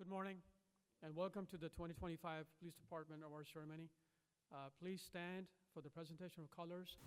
Good morning, and welcome to the 2025 Police Department Award Ceremony. Please stand for the presentation of colors.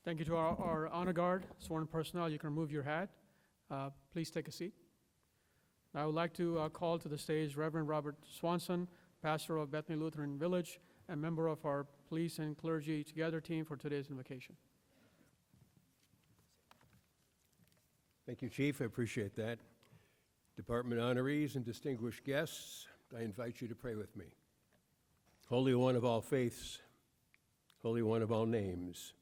Thank you to our honor guard, sworn personnel. You can remove your hat. Please take a seat. I would like to call to the stage Reverend Robert Swanson, pastor of Bethany Lutheran Village and member of our Police and Clergy Together team for today's invocation. Thank you, Chief. I appreciate that. Department honorees and distinguished guests, I invite you to pray with me. Holy One of all faiths, Holy One of all names,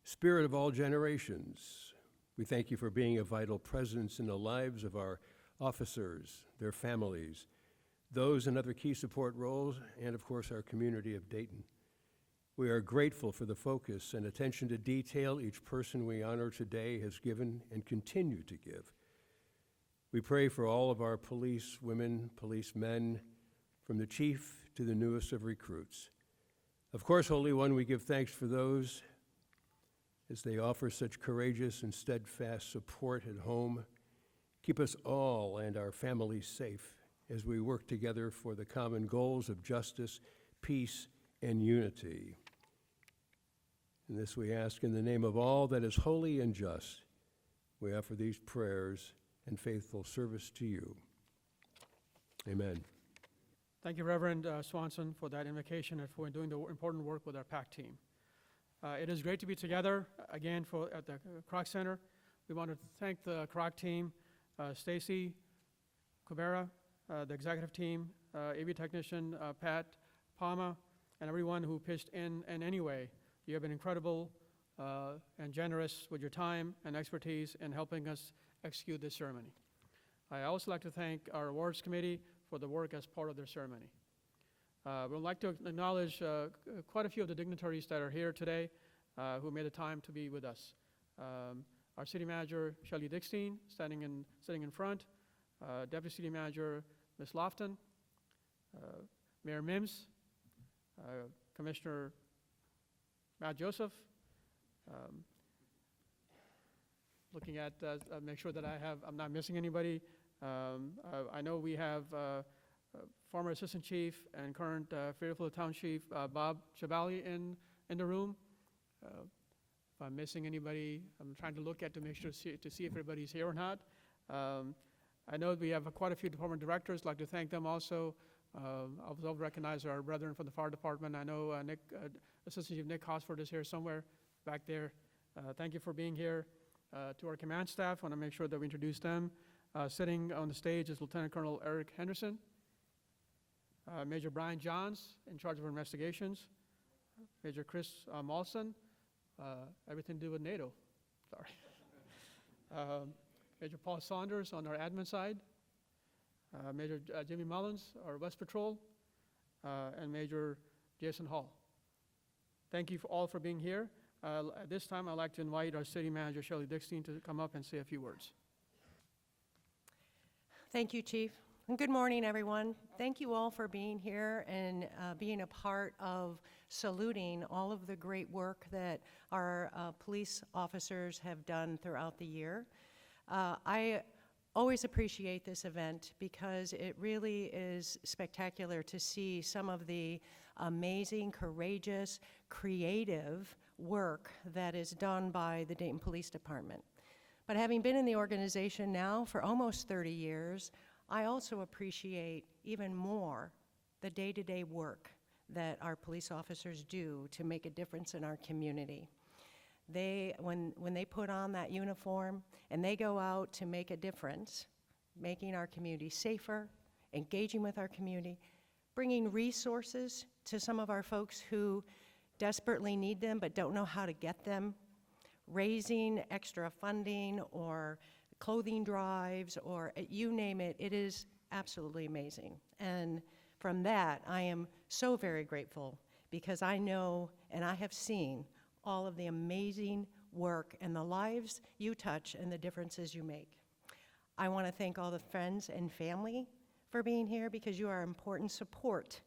Spirit of all generations, we thank you for being a vital presence in the lives of our officers, their families, those in other key support roles, and of course our community of Dayton. We are grateful for the focus and attention to detail each person we honor today has given and continue to give. We pray for all of our police women, policemen, from the chief to the newest of recruits. Of course, Holy One, we give thanks for those as they offer such courageous and steadfast support at home. Keep us all and our families safe as we work together for the common goals of justice, peace, and unity. And this we ask in the name of all that is holy and just. We offer these prayers and faithful service to you. Amen. Thank you, Reverend Swanson, for that invocation and for doing the important work with our PAC team. It is great to be together again at the Kroc Center. We want to thank the Kroc team, Stacy Kubera, the executive team, AV technician Pat Palma, and everyone who pitched in any way. You have been incredible and generous with your time and expertise in helping us execute this ceremony. I also like to thank our awards committee for the work as part of their ceremony. We would like to acknowledge quite a few of the dignitaries that are here today who made the time to be with us. Our City Manager, Shelley Dickstein, sitting in front, Deputy City Manager, Ms. Lofton, Mayor Mims, Commissioner Matt Joseph, looking at, make sure that I'm not missing anybody. I know we have former Assistant Chief and current Fairfield Town Chief Bob Chabali in the room. If I'm missing anybody, I'm trying to look at to make sure to see if everybody's here or not. I know we have quite a few department directors. I'd like to thank them also. I'll also recognize our brethren from the fire department. I know Assistant Chief Nick Hosford is here somewhere back there. Thank you for being here. To our command staff, I want to make sure that we introduce them. Sitting on the stage is Lieutenant Colonel Eric Henderson, Major Brian Johns, in charge of investigations, Major Chris Malson, everything to do with NATO, sorry. Major Paul Saunders on our admin side, Major Jimmy Mullins, our West Patrol, and Major Jason Hall. Thank you all for being here. At this time, I'd like to invite our City Manager, Shirley Dixon, to come up and say a few words. Thank you, Chief. And good morning, everyone. Thank you all for being here and being a part of saluting all of the great work that our police officers have done throughout the year. I always appreciate this event because it really is spectacular to see some of the amazing, courageous, creative work that is done by the Dayton Police Department. But having been in the organization now for almost 30 years, I also appreciate even more the day-to-day work that our police officers do to make a difference in our community. When they put on that uniform and they go out to make a difference, making our community safer, engaging with our community, bringing resources to some of our folks who desperately need them but don't know how to get them, raising extra funding or clothing drives or you name it, it is absolutely amazing. And from that, I am so very grateful because I know and I have seen all of the amazing work and the lives you touch and the differences you make. I want to thank all the friends and family for being here because you are important support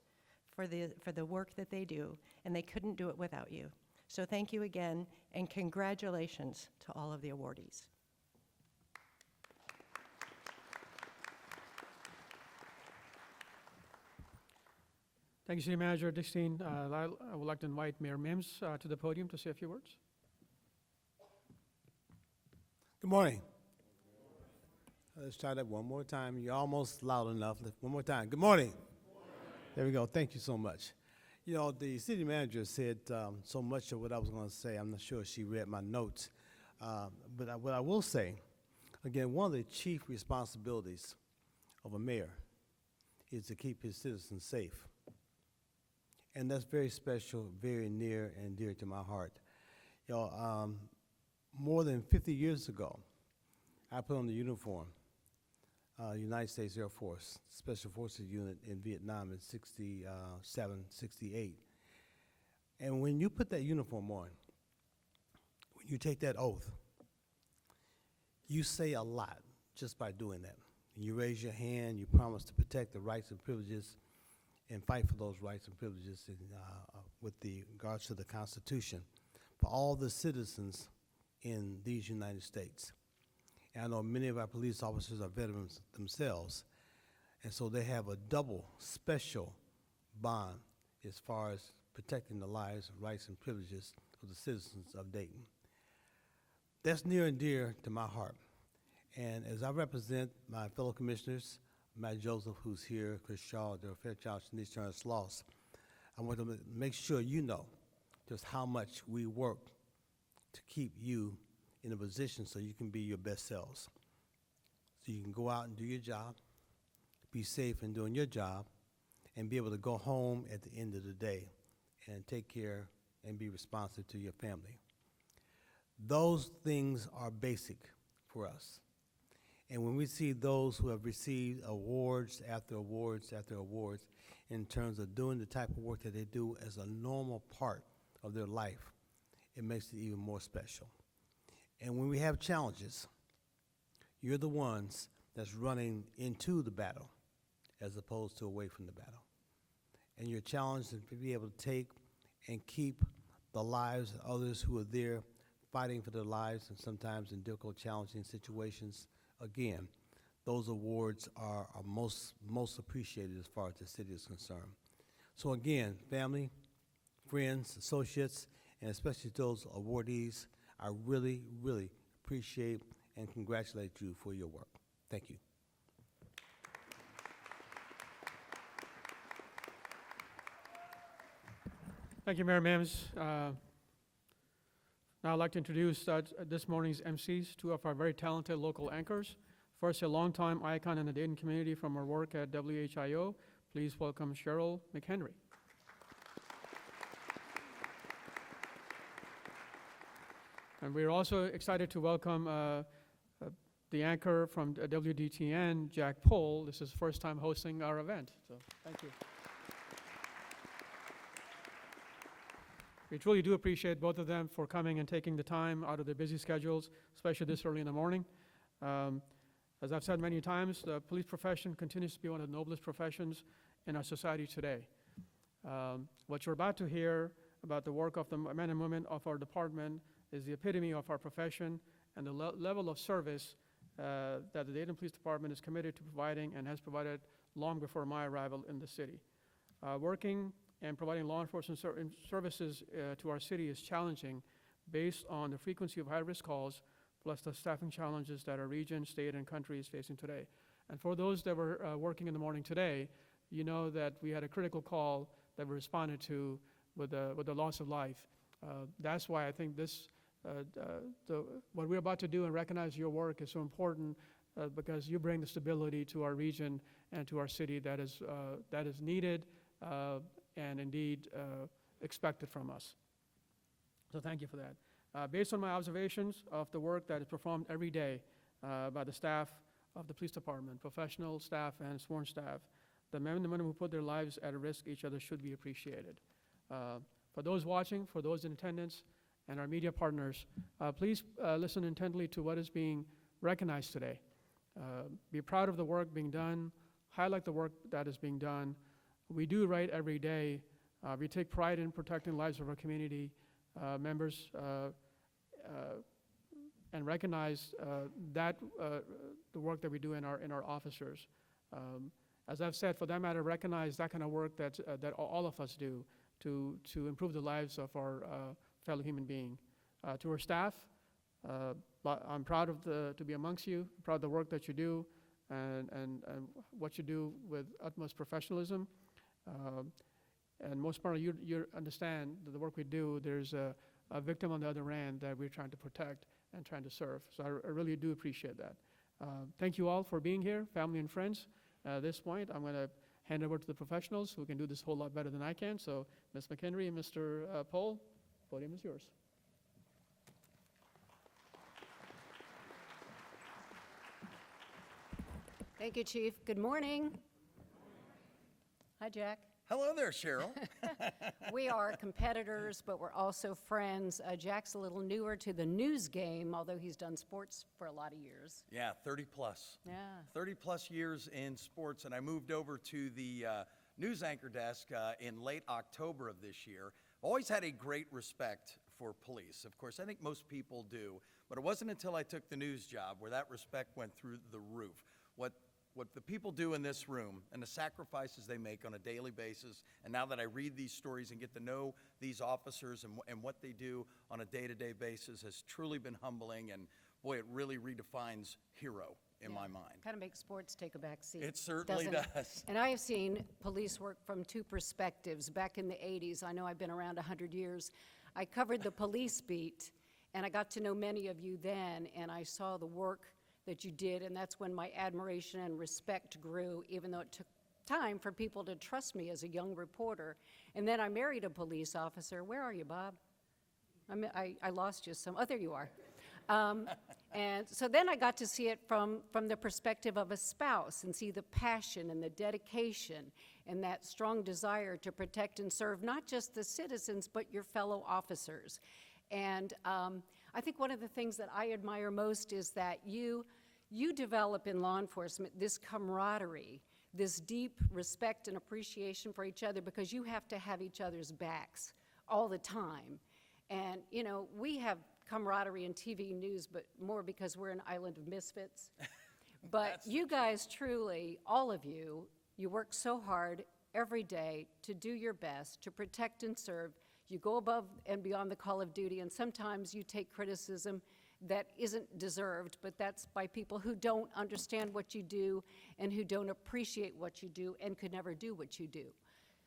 for the work that they do, and they couldn't do it without you. So thank you again, and congratulations to all of the awardees. Thank you, City Manager Dixon. I would like to invite Mayor Mims to the podium to say a few words. Good morning. Let's try that one more time. You're almost loud enough. One more time. Good morning. Good morning. There we go. Thank you so much. You know, the city manager said so much of what I was going to say. I'm not sure she read my notes. But what I will say, again, one of the chief responsibilities of a mayor is to keep his citizens safe. And that's very special, very near and dear to my heart. You know, more than 50 years ago, I put on the uniform, United States Air Force Special Forces Unit in Vietnam in 67, 68. And when you put that uniform on, when you take that oath, you say a lot just by doing that. You raise your hand, you promise to protect the rights and privileges and fight for those rights and privileges with regards to the Constitution for all the citizens in these United States. And I know many of our police officers are veterans themselves, and so they have a double special bond as far as protecting the lives, rights, and privileges of the citizens of Dayton. That's near and dear to my heart. And as I represent my fellow commissioners, Matt Joseph, who's here, Chris Shaw, Darrell Fairchild, Shanice Turner-Sloss, I want to make sure you know just how much we work to keep you in a position so you can be your best selves. So you can go out and do your job, be safe in doing your job, and be able to go home at the end of the day and take care and be responsive to your family. Those things are basic for us. And when we see those who have received awards after awards after awards in terms of doing the type of work that they do as a normal part of their life, it makes it even more special. And when we have challenges, you're the ones that's running into the battle as opposed to away from the battle. And your challenge is to be able to take and keep the lives of others who are there fighting for their lives and sometimes in difficult, challenging situations. Again, those awards are most appreciated as far as the city is concerned. So again, family, friends, associates, and especially those awardees, I really, really appreciate and congratulate you for your work. Thank you. Thank you, Mayor Mims. Now I'd like to introduce this morning's MCs, two of our very talented local anchors. First, a longtime icon in the Dayton community from her work at WHIO. Please welcome Cheryl McHenry. And we're also excited to welcome the anchor from WDTN, Jack Pohl. This is his first time hosting our event, so thank you. We truly do appreciate both of them for coming and taking the time out of their busy schedules, especially this early in the morning. As I've said many times, the police profession continues to be one of the noblest professions in our society today. What you're about to hear about the work of the men and women of our department is the epitome of our profession and the level of service that the Dayton Police Department is committed to providing and has provided long before my arrival in the city. Working and providing law enforcement services to our city is challenging based on the frequency of high-risk calls, plus the staffing challenges that our region, state, and country is facing today. And for those that were working in the morning today, you know that we had a critical call that we responded to with the loss of life. That's why I think this, what we're about to do and recognize your work is so important because you bring the stability to our region and to our city that is needed and indeed expected from us. So thank you for that. Based on my observations of the work that is performed every day by the staff of the police department, professional staff and sworn staff, the men and women who put their lives at risk each other should be appreciated. For those watching, for those in attendance, and our media partners, please listen intently to what is being recognized today. Be proud of the work being done, highlight the work that is being done. We do right every day. We take pride in protecting the lives of our community members and recognize that the work that we do in our officers. As I've said, for that matter, recognize that kind of work that all of us do to improve the lives of our fellow human being. To our staff, I'm proud to be amongst you, proud of the work that you do and what you do with utmost professionalism. And most importantly, you understand that the work we do, there's a victim on the other end that we're trying to protect and trying to serve. So I really do appreciate that. Thank you all for being here, family and friends. At this point, I'm going to hand over to the professionals who can do this a whole lot better than I can. So Ms. McHenry and Mr. Pohl, podium is yours. Thank you, Chief. Good morning. Hi, Jack. Hello there, Cheryl. We are competitors, but we're also friends. Jack's a little newer to the news game, although he's done sports for a lot of years. Yeah, 30 plus. Yeah. 30 plus years in sports, and I moved over to the news anchor desk in late October of this year. Always had a great respect for police. Of course, I think most people do, but it wasn't until I took the news job where that respect went through the roof. What the people do in this room and the sacrifices they make on a daily basis, and now that I read these stories and get to know these officers and what they do on a day-to-day basis has truly been humbling, and boy, it really redefines hero in my mind. Kind of makes sports take a back seat. It certainly doesn't it? does. And I have seen police work from two perspectives. Back in the 80s, I know I've been around 100 years, I covered the police beat, and I got to know many of you then, and I saw the work that you did, and that's when my admiration and respect grew, even though it took time for people to trust me as a young reporter. And then I married a police officer. Where are you, Bob? I lost you some. Oh, there you are. And so then I got to see it from the perspective of a spouse and see the passion and the dedication and that strong desire to protect and serve not just the citizens, but your fellow officers. And I think one of the things that I admire most is that you develop in law enforcement this camaraderie, this deep respect and appreciation for each other, because you have to have each other's backs all the time. And, you know, we have camaraderie in TV news, but more because we're an island of misfits. But you guys truly, all of you, you work so hard every day to do your best, to protect and serve. You go above and beyond the call of duty, and sometimes you take criticism that isn't deserved, but that's by people who don't understand what you do and who don't appreciate what you do and could never do what you do.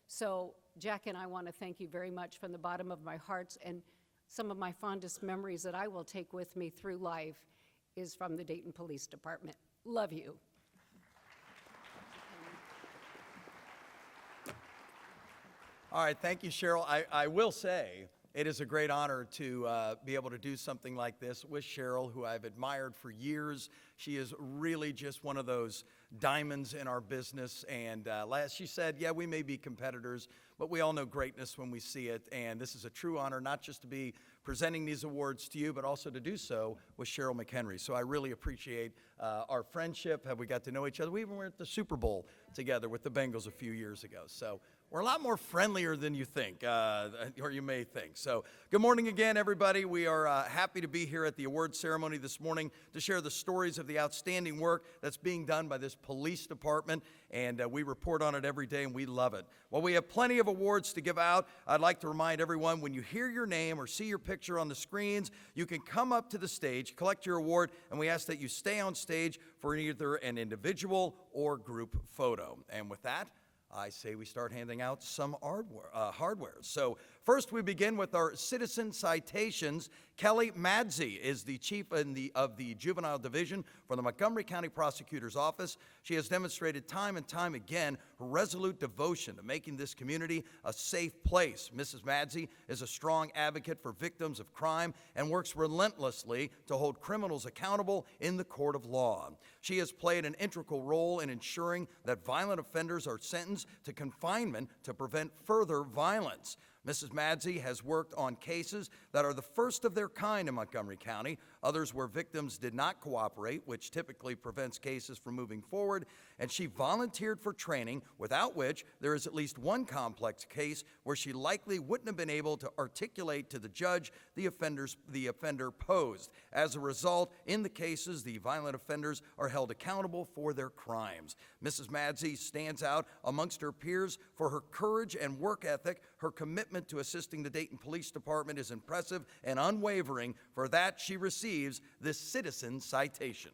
So Jack and I want to thank you very much from the bottom of my heart, and some of my fondest memories that I will take with me through life is from the Dayton Police Department. Love you. All right, thank you, Cheryl. I will say, It is a great honor to be able to do something like this with Cheryl, who I've admired for years. She is really just one of those diamonds in our business. And she said, yeah, we may be competitors, but we all know greatness when we see it. And this is a true honor, not just to be presenting these awards to you, but also to do so with Cheryl McHenry. So I really appreciate our friendship. Have we got to know each other? We even were at the Super Bowl together with the Bengals a few years ago. So we're a lot more friendlier than you think, or you may think. So good morning again, everybody. We are happy to be here at the award ceremony this morning to share the stories of the outstanding work that's being done by this police department, and we report on it every day, and we love it. While we have plenty of awards to give out, I'd like to remind everyone, when you hear your name or see your picture on the screens, you can come up to the stage, collect your award, and we ask that you stay on stage for either an individual or group photo. And with that, I say we start handing out some hardware. So first we begin with our citizen citations. Kelly Madzey is the chief of the Juvenile Division for the Montgomery County Prosecutor's Office. She has demonstrated time and time again her resolute devotion to making this community a safe place. Mrs. Madzey is a strong advocate for victims of crime and works relentlessly to hold criminals accountable in the court of law. She has played an integral role in ensuring that violent offenders are sentenced to confinement to prevent further violence. Mrs. Madzey has worked on cases that are the first of their kind in Montgomery County, others where victims did not cooperate, which typically prevents cases from moving forward, and she volunteered for training, without which there is at least one complex case where she likely wouldn't have been able to articulate to the judge the offender posed. As a result, in the cases, the violent offenders are held accountable for their crimes. Mrs. Madzey stands out amongst her peers for her courage and work ethic. Her commitment to assisting the Dayton Police Department is impressive and unwavering. For that, she receives this citizen citation.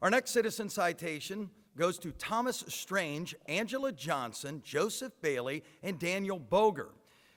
Our next citizen citation goes to Thomas Strange, Angela Johnson, Joseph Bailey, and Daniel Boger.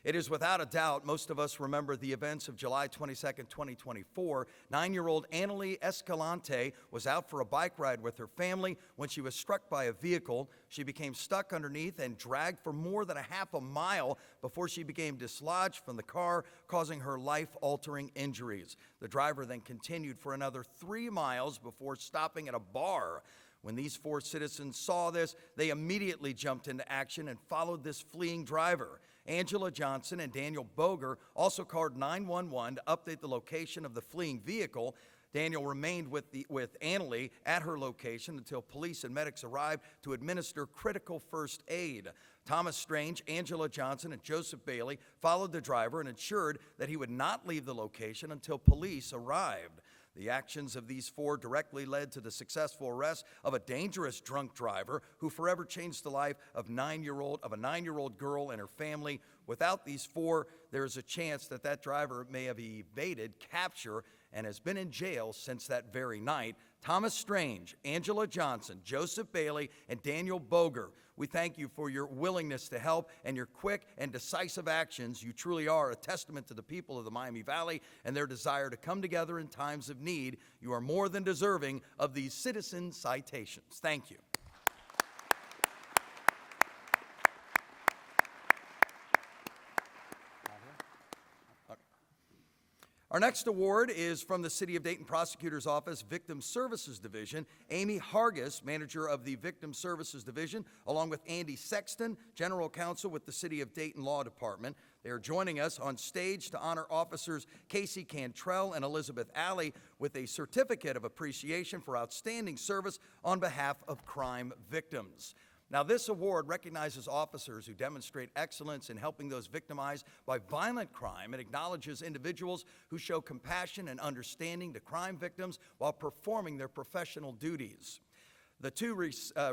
It is without a doubt, most of us remember the events of July 22nd, 2024. 9-year-old Annalie Escalante was out for a bike ride with her family when she was struck by a vehicle. She became stuck underneath and dragged for more than a half a mile before she became dislodged from the car, causing her life-altering injuries. The driver then continued for another 3 miles before stopping at a bar. When these 4 citizens saw this, they immediately jumped into action and followed this fleeing driver. Angela Johnson and Daniel Boger also called 911 to update the location of the fleeing vehicle. Daniel remained with Annalie at her location until police and medics arrived to administer critical first aid. Thomas Strange, Angela Johnson, and Joseph Bailey followed the driver and ensured that he would not leave the location until police arrived. The actions of these 4 directly led to the successful arrest of a dangerous drunk driver who forever changed the life of a 9-year-old girl and her family. Without these 4, there is a chance that that driver may have evaded capture and has been in jail since that very night. Thomas Strange, Angela Johnson, Joseph Bailey, and Daniel Boger, we thank you for your willingness to help and your quick and decisive actions. You truly are a testament to the people of the Miami Valley and their desire to come together in times of need. You are more than deserving of these citizen citations. Thank you. Our next award is from the City of Dayton Prosecutor's Office Victim Services Division. Amy Hargis, manager of the Victim Services Division, along with Andy Sexton, general counsel with the City of Dayton Law Department. They are joining us on stage to honor officers Casey Cantrell and Elizabeth Alley with a certificate of appreciation for outstanding service on behalf of crime victims. Now, this award recognizes officers who demonstrate excellence in helping those victimized by violent crime and acknowledges individuals who show compassion and understanding to crime victims while performing their professional duties. The 2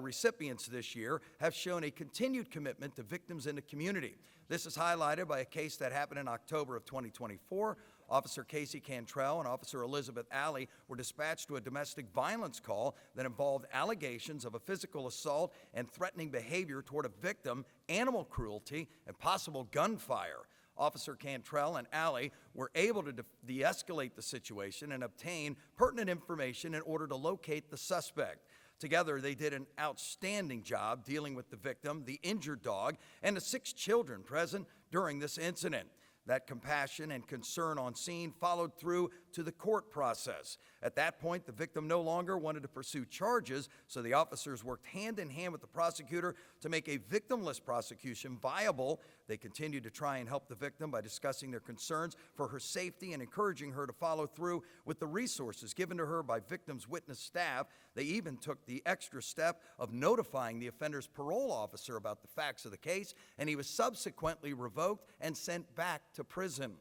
recipients this year have shown a continued commitment to victims in the community. This is highlighted by a case that happened in October of 2024. Officer Casey Cantrell and Officer Elizabeth Alley were dispatched to a domestic violence call that involved allegations of a physical assault and threatening behavior toward a victim, animal cruelty, and possible gunfire. Officer Cantrell and Alley were able to de-escalate the situation and obtain pertinent information in order to locate the suspect. Together, they did an outstanding job dealing with the victim, the injured dog, and the 6 children present during this incident. That compassion and concern on scene followed through to the court process. At that point, the victim no longer wanted to pursue charges, so the officers worked hand in hand with the prosecutor to make a victimless prosecution viable. They continued to try and help the victim by discussing their concerns for her safety and encouraging her to follow through with the resources given to her by victim's witness staff. They even took the extra step of notifying the offender's parole officer about the facts of the case, and he was subsequently revoked and sent back to prison.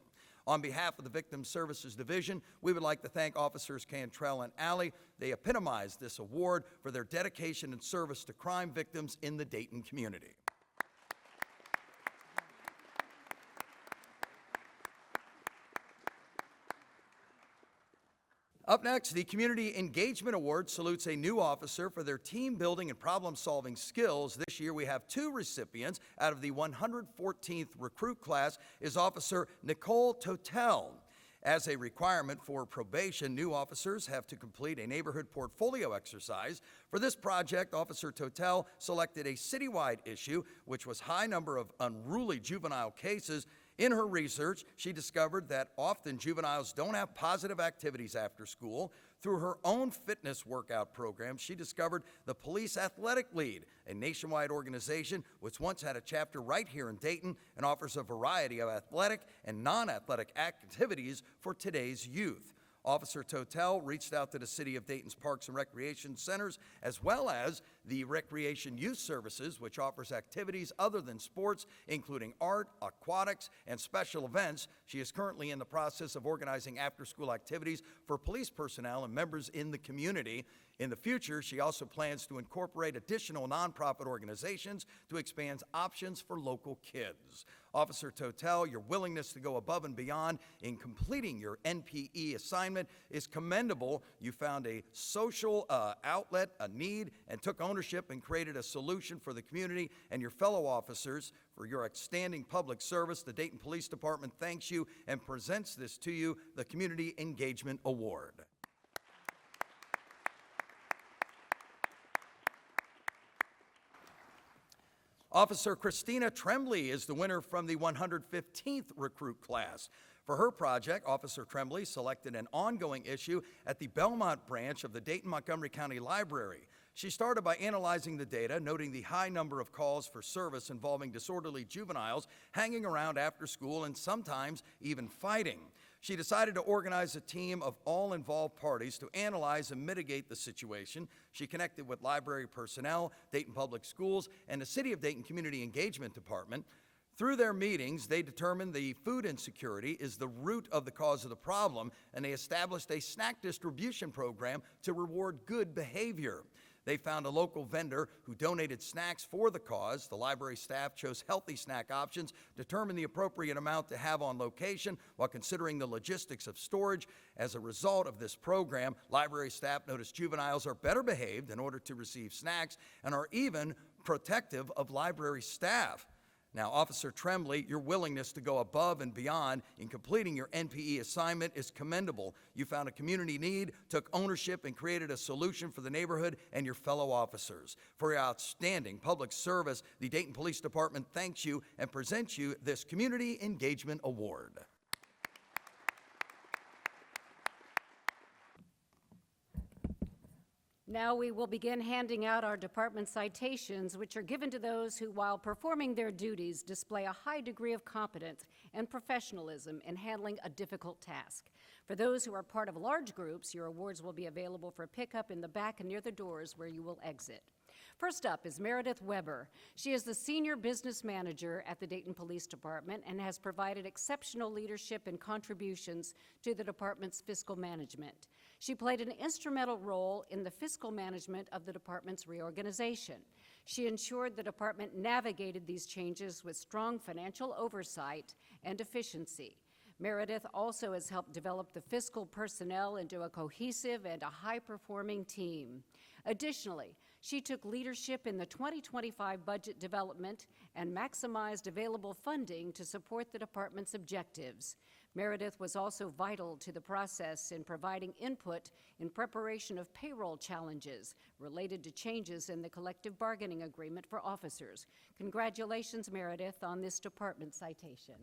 On behalf of the Victim Services Division, we would like to thank Officers Cantrell and Alley. They epitomized this award for their dedication and service to crime victims in the Dayton community. Up next, the Community Engagement Award salutes a new officer for their team building and problem-solving skills. This year we have 2 recipients. Out of the 114th recruit class is Officer Nicole Totel. As a requirement for probation, new officers have to complete a neighborhood portfolio exercise. For this project, Officer Totel selected a citywide issue, which was high number of unruly juvenile cases. In her research, she discovered that often juveniles don't have positive activities after school. Through her own fitness workout program, she discovered the Police Athletic League, a nationwide organization which once had a chapter right here in Dayton and offers a variety of athletic and non-athletic activities for today's youth. Officer Totel reached out to the City of Dayton's Parks and Recreation Centers, as well as the Recreation Youth Services, which offers activities other than sports, including art, aquatics, and special events. She is currently in the process of organizing after-school activities for police personnel and members in the community. In the future, she also plans to incorporate additional nonprofit organizations to expand options for local kids. Officer Totel, your willingness to go above and beyond in completing your NPE assignment is commendable. You found a social outlet, a need, and took ownership and created a solution for the community and your fellow officers. For your outstanding public service, the Dayton Police Department thanks you and presents this to you, the Community Engagement Award. Officer Christina Tremblay is the winner from the 115th recruit class. For her project, Officer Tremblay selected an ongoing issue at the Belmont branch of the Dayton-Montgomery County Library. She started by analyzing the data, noting the high number of calls for service involving disorderly juveniles hanging around after school and sometimes even fighting. She decided to organize a team of all involved parties to analyze and mitigate the situation. She connected with library personnel, Dayton Public Schools, and the City of Dayton Community Engagement Department. Through their meetings, they determined the food insecurity is the root of the cause of the problem, and they established a snack distribution program to reward good behavior. They found a local vendor who donated snacks for the cause. The library staff chose healthy snack options, determined the appropriate amount to have on location while considering the logistics of storage. As a result of this program, library staff noticed juveniles are better behaved in order to receive snacks and are even protective of library staff. Now, Officer Tremblay, your willingness to go above and beyond in completing your NPE assignment is commendable. You found a community need, took ownership, and created a solution for the neighborhood and your fellow officers. For your outstanding public service, the Dayton Police Department thanks you and presents you this Community Engagement Award. Now we will begin handing out our department citations, which are given to those who, while performing their duties, display a high degree of competence and professionalism in handling a difficult task. For those who are part of large groups, your awards will be available for pickup in the back and near the doors where you will exit. First up is Meredith Weber. She is the Senior Business Manager at the Dayton Police Department and has provided exceptional leadership and contributions to the department's fiscal management. She played an instrumental role in the fiscal management of the department's reorganization. She ensured the department navigated these changes with strong financial oversight and efficiency. Meredith also has helped develop the fiscal personnel into a cohesive and a high-performing team. Additionally, She took leadership in the 2025 budget development and maximized available funding to support the department's objectives. Meredith was also vital to the process in providing input in preparation of payroll challenges related to changes in the collective bargaining agreement for officers. Congratulations, Meredith, on this department citation.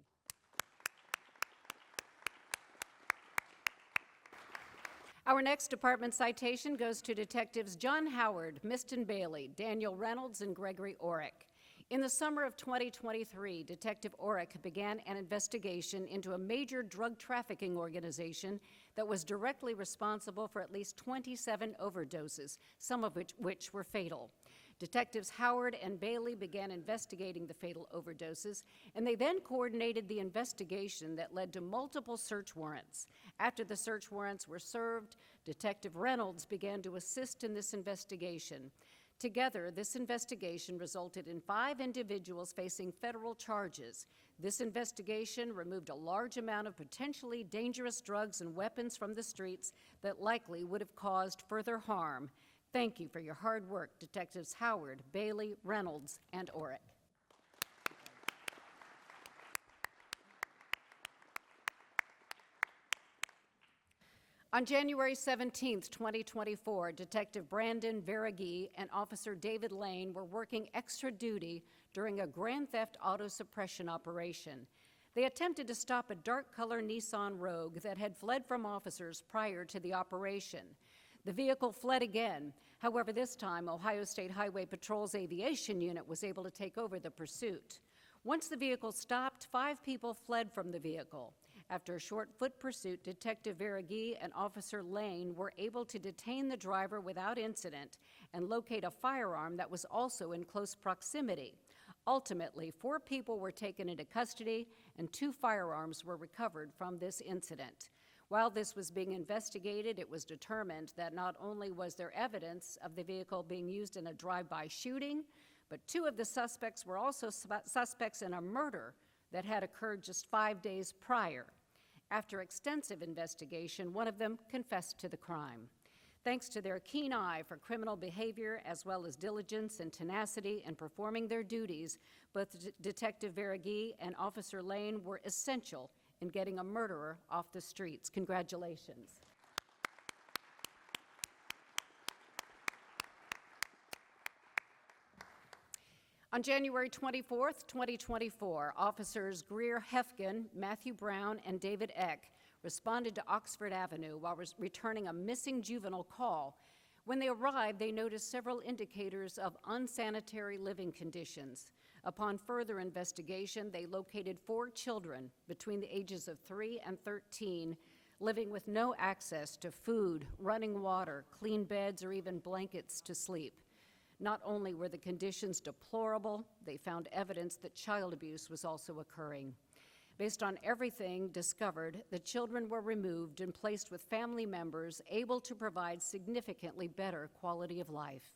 Our next department citation goes to Detectives John Howard, Miston Bailey, Daniel Reynolds, and Gregory Orrick. In the summer of 2023, Detective Orrick began an investigation into a major drug trafficking organization that was directly responsible for at least 27 overdoses, some of which were fatal. Detectives Howard and Bailey began investigating the fatal overdoses, and they then coordinated the investigation that led to multiple search warrants. After the search warrants were served, Detective Reynolds began to assist in this investigation. Together, this investigation resulted in 5 individuals facing federal charges. This investigation removed a large amount of potentially dangerous drugs and weapons from the streets that likely would have caused further harm. Thank you for your hard work, Detectives Howard, Bailey, Reynolds, and Orrick. On January 17, 2024, Detective Brandon Veragee and Officer David Lane were working extra duty during a grand theft auto suppression operation. They attempted to stop a dark-colored Nissan Rogue that had fled from officers prior to the operation. The vehicle fled again. However, this time, Ohio State Highway Patrol's aviation unit was able to take over the pursuit. Once the vehicle stopped, 5 people fled from the vehicle. After a short foot pursuit, Detective Veragee and Officer Lane were able to detain the driver without incident and locate a firearm that was also in close proximity. Ultimately, 4 people were taken into custody and 2 firearms were recovered from this incident. While this was being investigated, it was determined that not only was there evidence of the vehicle being used in a drive-by shooting, but 2 of the suspects were also suspects in a murder that had occurred just 5 days prior. After extensive investigation, one of them confessed to the crime. Thanks to their keen eye for criminal behavior, as well as diligence and tenacity in performing their duties, both Detective Veragee and Officer Lane were essential in getting a murderer off the streets. Congratulations. On January 24, 2024, officers Greer Hefkin, Matthew Brown, and David Eck responded to Oxford Avenue while returning a missing juvenile call. When they arrived, they noticed several indicators of unsanitary living conditions. Upon further investigation, they located 4 children between the ages of 3 and 13 living with no access to food, running water, clean beds, or even blankets to sleep. Not only were the conditions deplorable, they found evidence that child abuse was also occurring. Based on everything discovered, the children were removed and placed with family members able to provide significantly better quality of life.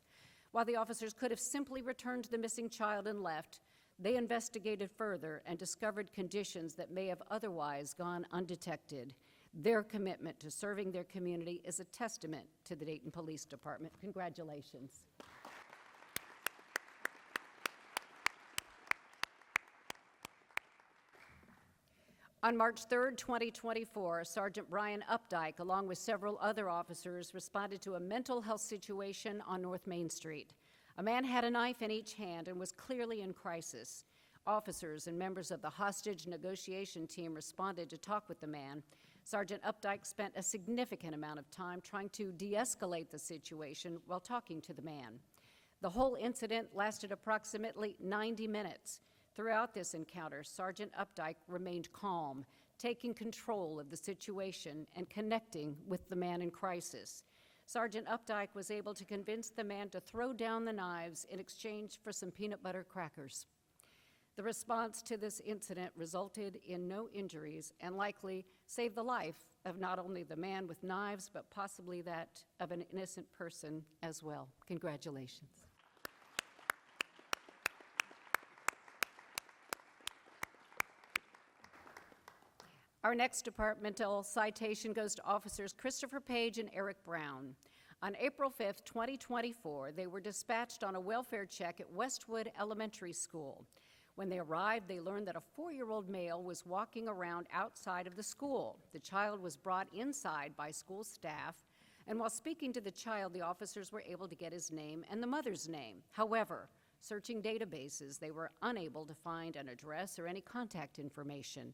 While the officers could have simply returned the missing child and left, they investigated further and discovered conditions that may have otherwise gone undetected. Their commitment to serving their community is a testament to the Dayton Police Department. Congratulations. On March 3, 2024, Sergeant Brian Updike, along with several other officers, responded to a mental health situation on North Main Street. A man had a knife in each hand and was clearly in crisis. Officers and members of the hostage negotiation team responded to talk with the man. Sergeant Updike spent a significant amount of time trying to de-escalate the situation while talking to the man. The whole incident lasted approximately 90 minutes. Throughout this encounter, Sergeant Updike remained calm, taking control of the situation and connecting with the man in crisis. Sergeant Updike was able to convince the man to throw down the knives in exchange for some peanut butter crackers. The response to this incident resulted in no injuries and likely saved the life of not only the man with knives, but possibly that of an innocent person as well. Congratulations. Our next departmental citation goes to Officers Christopher Page and Eric Brown. On April 5th, 2024, they were dispatched on a welfare check at Westwood Elementary School. When they arrived, they learned that a 4-year-old male was walking around outside of the school. The child was brought inside by school staff, and while speaking to the child, the officers were able to get his name and the mother's name. However, searching databases, they were unable to find an address or any contact information.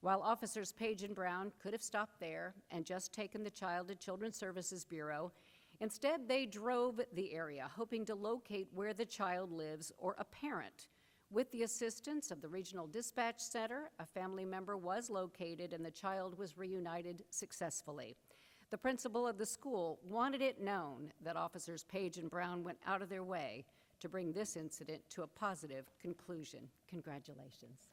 While Officers Page and Brown could have stopped there and just taken the child to Children's Services Bureau, instead they drove the area, hoping to locate where the child lives or a parent. With the assistance of the Regional Dispatch Center, a family member was located and the child was reunited successfully. The principal of the school wanted it known that Officers Page and Brown went out of their way to bring this incident to a positive conclusion. Congratulations.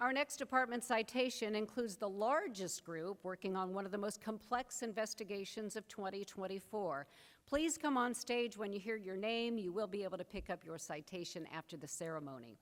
Our next department citation includes the largest group working on one of the most complex investigations of 2024. Please come on stage when you hear your name. You will be able to pick up your citation after the ceremony.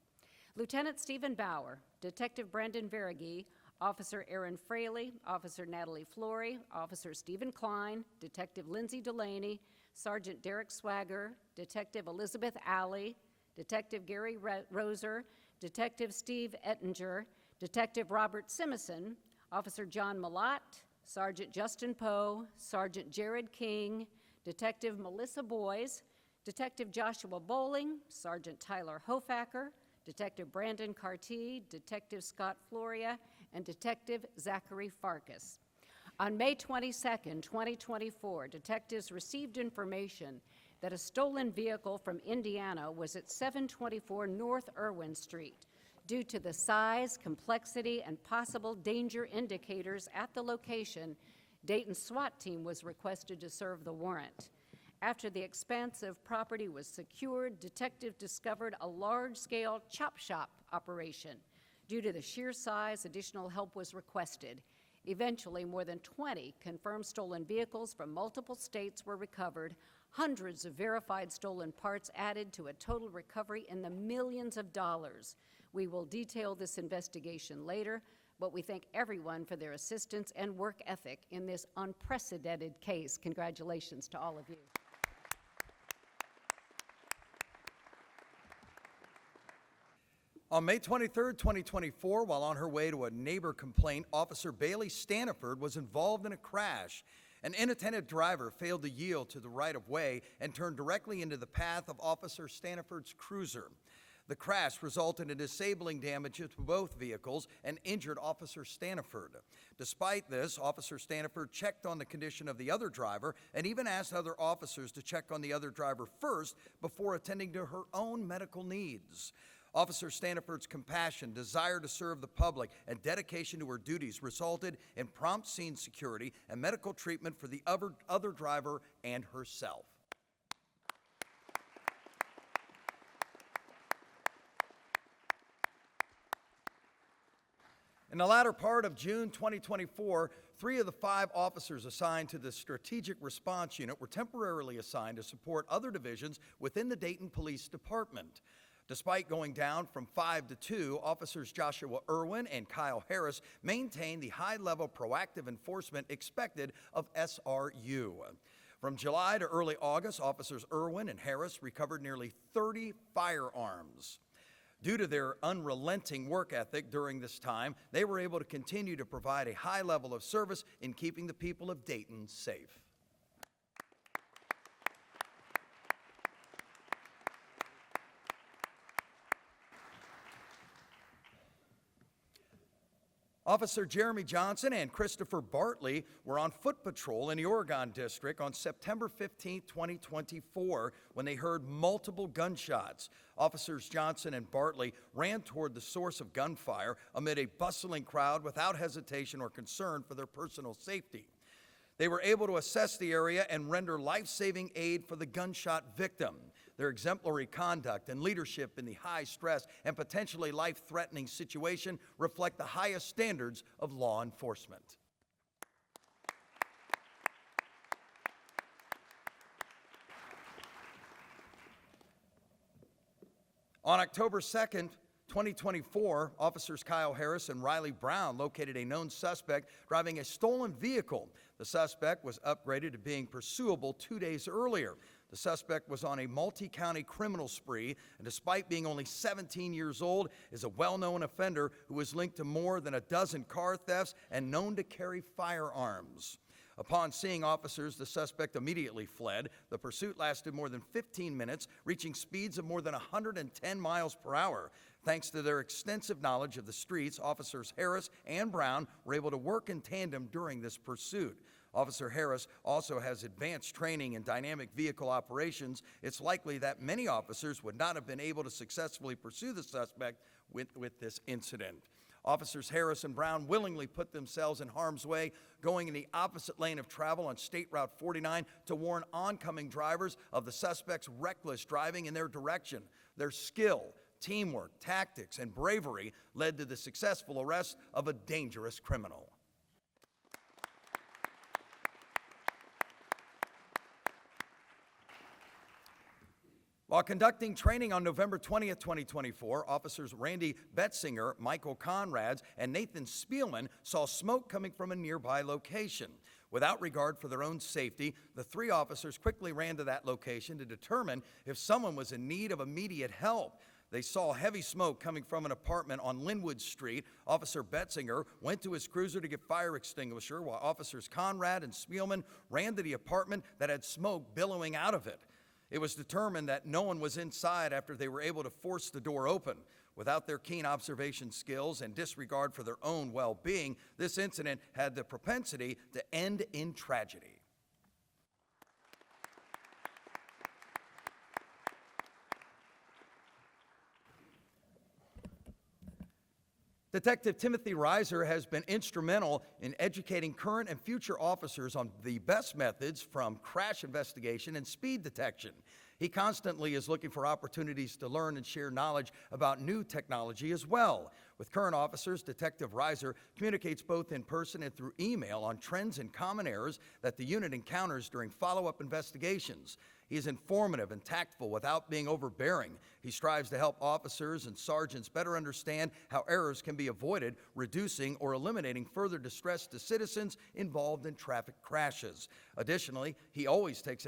Lieutenant Stephen Bauer, Detective Brandon Verigee, Officer Aaron Fraley, Officer Natalie Flory, Officer Stephen Klein, Detective Lindsay Delaney, Sergeant Derek Swagger, Detective Elizabeth Alley, Detective Gary Roser, Detective Steve Ettinger, Detective Robert Simison, Officer John Malott, Sergeant Justin Poe, Sergeant Jared King, Detective Melissa Boys, Detective Joshua Bowling, Sergeant Tyler Hofacker, Detective Brandon Carty, Detective Scott Floria, and Detective Zachary Farkas. On May 22, 2024, detectives received information that a stolen vehicle from Indiana was at 724 North Irwin Street. Due to the size, complexity, and possible danger indicators at the location, Dayton's SWAT team was requested to serve the warrant. After the expansive property was secured, detectives discovered a large-scale chop shop operation. Due to the sheer size, additional help was requested. Eventually, more than 20 confirmed stolen vehicles from multiple states were recovered, hundreds of verified stolen parts added to a total recovery in the millions of dollars. We will detail this investigation later, but we thank everyone for their assistance and work ethic in this unprecedented case. Congratulations to all of you. On May 23, 2024, while on her way to a neighbor complaint, Officer Bailey Staniford was involved in a crash. An inattentive driver failed to yield to the right-of-way and turned directly into the path of Officer Staniford's cruiser. The crash resulted in disabling damages to both vehicles and injured Officer Staniford. Despite this, Officer Staniford checked on the condition of the other driver and even asked other officers to check on the other driver first before attending to her own medical needs. Officer Staniford's compassion, desire to serve the public, and dedication to her duties resulted in prompt scene security and medical treatment for the other driver and herself. In the latter part of June 2024, 3 of the 5 officers assigned to the Strategic Response Unit were temporarily assigned to support other divisions within the Dayton Police Department. Despite going down from 5 to 2, Officers Joshua Irwin and Kyle Harris maintained the high-level proactive enforcement expected of SRU. From July to early August, Officers Irwin and Harris recovered nearly 30 firearms. Due to their unrelenting work ethic during this time, they were able to continue to provide a high level of service in keeping the people of Dayton safe. Officer Jeremy Johnson and Christopher Bartley were on foot patrol in the Oregon District on September 15, 2024, when they heard multiple gunshots. Officers Johnson and Bartley ran toward the source of gunfire amid a bustling crowd without hesitation or concern for their personal safety. They were able to assess the area and render life-saving aid for the gunshot victim. Their exemplary conduct and leadership in the high-stress and potentially life-threatening situation reflect the highest standards of law enforcement. On October 2nd, 2024, officers Kyle Harris and Riley Brown located a known suspect driving a stolen vehicle. The suspect was upgraded to being pursuable 2 days earlier. The suspect was on a multi-county criminal spree, and despite being only 17 years old, is a well-known offender who is linked to more than a dozen car thefts and known to carry firearms. Upon seeing officers, the suspect immediately fled. The pursuit lasted more than 15 minutes, reaching speeds of more than 110 miles per hour. Thanks to their extensive knowledge of the streets, officers Harris and Brown were able to work in tandem during this pursuit. Officer Harris also has advanced training in dynamic vehicle operations. It's likely that many officers would not have been able to successfully pursue the suspect with this incident. Officers Harris and Brown willingly put themselves in harm's way, going in the opposite lane of travel on State Route 49 to warn oncoming drivers of the suspect's reckless driving in their direction. Their skill, teamwork, tactics, and bravery led to the successful arrest of a dangerous criminal. While conducting training on November 20th, 2024, officers Randy Betzinger, Michael Conrads, and Nathan Spielman saw smoke coming from a nearby location. Without regard for their own safety, the three officers quickly ran to that location to determine if someone was in need of immediate help. They saw heavy smoke coming from an apartment on Linwood Street. Officer Betzinger went to his cruiser to get fire extinguisher, while officers Conrad and Spielman ran to the apartment that had smoke billowing out of it. It was determined that no one was inside after they were able to force the door open. Without their keen observation skills and disregard for their own well-being, this incident had the propensity to end in tragedy. Detective Timothy Reiser has been instrumental in educating current and future officers on the best methods from crash investigation and speed detection. He constantly is looking for opportunities to learn and share knowledge about new technology as well. With current officers, Detective Reiser communicates both in person and through email on trends and common errors that the unit encounters during follow-up investigations. He is informative and tactful without being overbearing. He strives to help officers and sergeants better understand how errors can be avoided, reducing or eliminating further distress to citizens involved in traffic crashes. Additionally, he always takes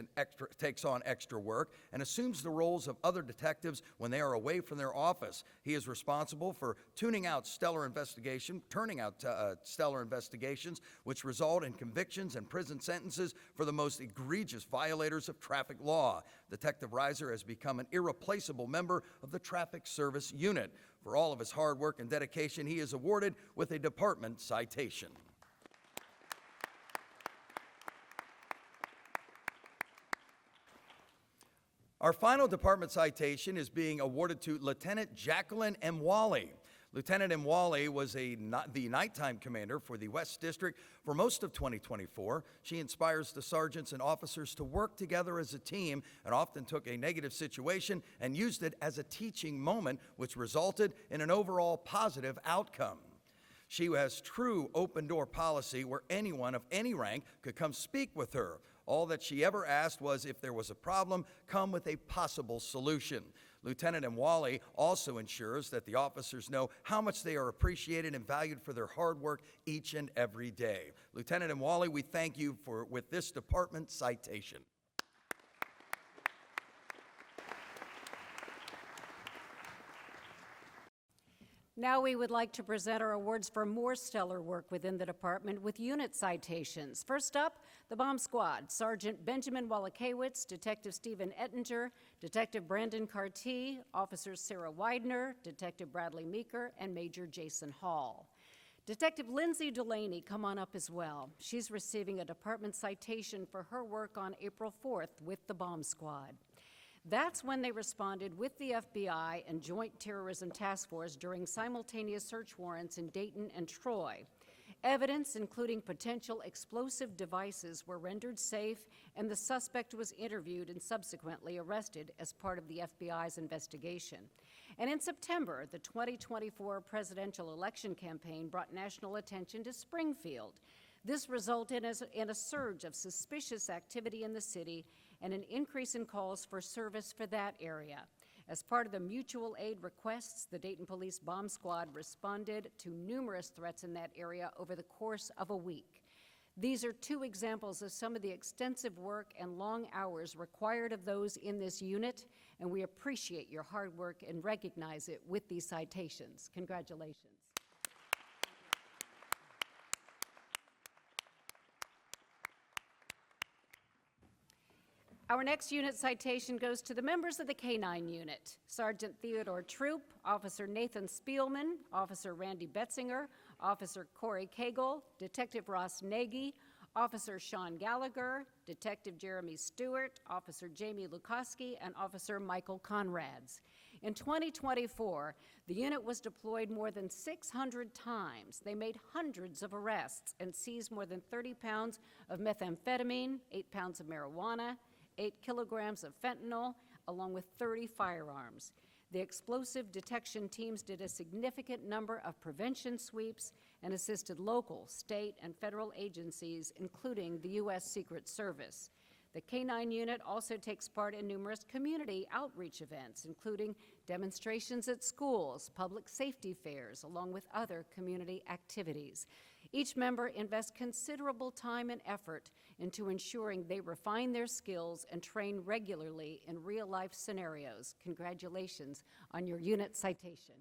on extra work and assumes the roles of other detectives when they are away from their office. He is responsible for turning out stellar investigations, which result in convictions and prison sentences for the most egregious violators of traffic law. Detective Reiser has become an irreplaceable member of the Traffic Service Unit. For all of his hard work and dedication, he is awarded with a department citation. Our final department citation is being awarded to Lieutenant Jacqueline M. Wally. Lieutenant M. Wally was the nighttime commander for the West District for most of 2024. She inspires the sergeants and officers to work together as a team and often took a negative situation and used it as a teaching moment, which resulted in an overall positive outcome. She has true open-door policy where anyone of any rank could come speak with her. All that she ever asked was, if there was a problem, come with a possible solution. Lieutenant M. Wally also ensures that the officers know how much they are appreciated and valued for their hard work each and every day. Lieutenant M. Wally, we thank you with this department citation. Now we would like to present our awards for more stellar work within the department with unit citations. First up, the Bomb Squad, Sergeant Benjamin Wallakewicz, Detective Stephen Ettinger, Detective Brandon Carty, Officers Sarah Widener, Detective Bradley Meeker, and Major Jason Hall. Detective Lindsay Delaney, come on up as well. She's receiving a department citation for her work on April 4th with the Bomb Squad. That's when they responded with the FBI and Joint Terrorism Task Force during simultaneous search warrants in Dayton and Troy. Evidence, including potential explosive devices, were rendered safe, and the suspect was interviewed and subsequently arrested as part of the FBI's investigation. And in September, the 2024 presidential election campaign brought national attention to Springfield. This resulted in a surge of suspicious activity in the city and an increase in calls for service for that area. As part of the mutual aid requests, the Dayton Police Bomb Squad responded to numerous threats in that area over the course of a week. These are two examples of some of the extensive work and long hours required of those in this unit, and we appreciate your hard work and recognize it with these citations. Congratulations. Our next unit citation goes to the members of the K-9 unit: Sergeant Theodore Troop, Officer Nathan Spielman, Officer Randy Betzinger, Officer Corey Cagle, Detective Ross Nagy, Officer Sean Gallagher, Detective Jeremy Stewart, Officer Jamie Lukoski, and Officer Michael Conrads. In 2024, the unit was deployed more than 600 times. They made hundreds of arrests and seized more than 30 pounds of methamphetamine, 8 pounds of marijuana, 8 kilograms of fentanyl, along with 30 firearms. The explosive detection teams did a significant number of prevention sweeps and assisted local, state, and federal agencies, including the U.S. Secret Service. The K-9 unit also takes part in numerous community outreach events, including demonstrations at schools, public safety fairs, along with other community activities. Each member invests considerable time and effort into ensuring they refine their skills and train regularly in real-life scenarios. Congratulations on your unit citation.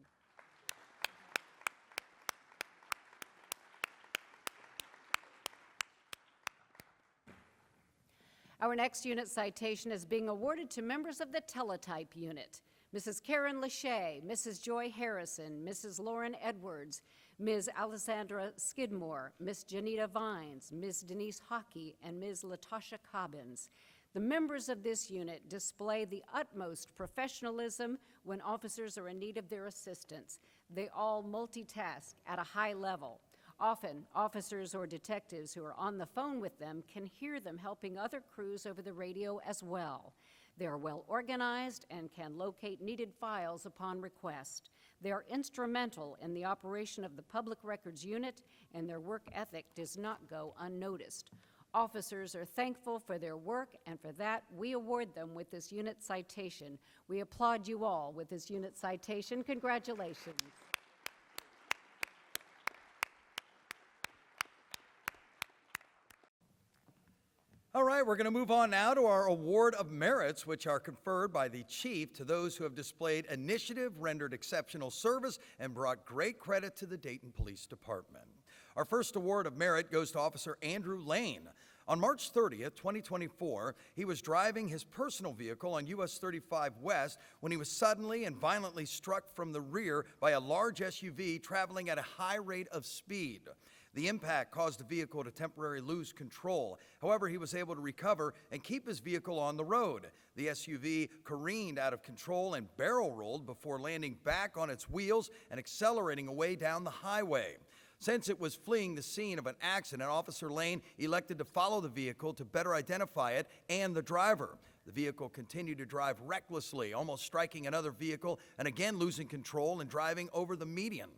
Our next unit citation is being awarded to members of the Teletype unit: Mrs. Karen Lachey, Mrs. Joy Harrison, Mrs. Lauren Edwards, Ms. Alessandra Skidmore, Ms. Janita Vines, Ms. Denise Hockey, and Ms. Latasha Cobbins. The members of this unit display the utmost professionalism when officers are in need of their assistance. They all multitask at a high level. Often, officers or detectives who are on the phone with them can hear them helping other crews over the radio as well. They are well organized and can locate needed files upon request. They are instrumental in the operation of the Public Records Unit, and their work ethic does not go unnoticed. Officers are thankful for their work, and for that, we award them with this unit citation. We applaud you all with this unit citation. Congratulations. All right, we're going to move on now to our Award of Merits, which are conferred by the Chief to those who have displayed initiative, rendered exceptional service, and brought great credit to the Dayton Police Department. Our first Award of Merit goes to Officer Andrew Lane. On March 30th, 2024, he was driving his personal vehicle on US 35 West when he was suddenly and violently struck from the rear by a large SUV traveling at a high rate of speed. The impact caused the vehicle to temporarily lose control. However, he was able to recover and keep his vehicle on the road. The SUV careened out of control and barrel rolled before landing back on its wheels and accelerating away down the highway. Since it was fleeing the scene of an accident, Officer Lane elected to follow the vehicle to better identify it and the driver. The vehicle continued to drive recklessly, almost striking another vehicle and again losing control and driving over the median.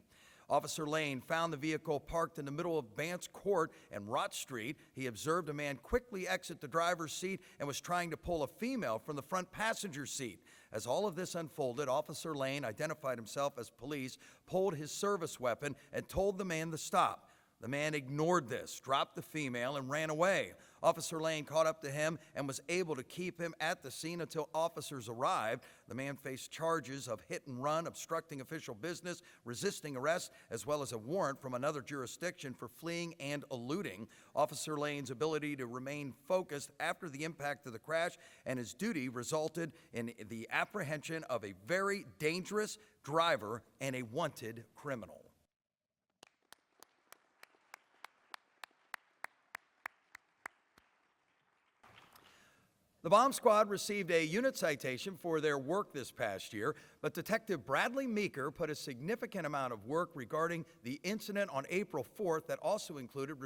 Officer Lane found the vehicle parked in the middle of Bance Court and Rott Street. He observed a man quickly exit the driver's seat and was trying to pull a female from the front passenger seat. As all of this unfolded, Officer Lane identified himself as police, pulled his service weapon, and told the man to stop. The man ignored this, dropped the female, and ran away. Officer Lane caught up to him and was able to keep him at the scene until officers arrived. The man faced charges of hit and run, obstructing official business, resisting arrest, as well as a warrant from another jurisdiction for fleeing and eluding. Officer Lane's ability to remain focused after the impact of the crash and his duty resulted in the apprehension of a very dangerous driver and a wanted criminal. The Bomb Squad received a unit citation for their work this past year, but Detective Bradley Meeker put a significant amount of work regarding the incident on April 4th that also included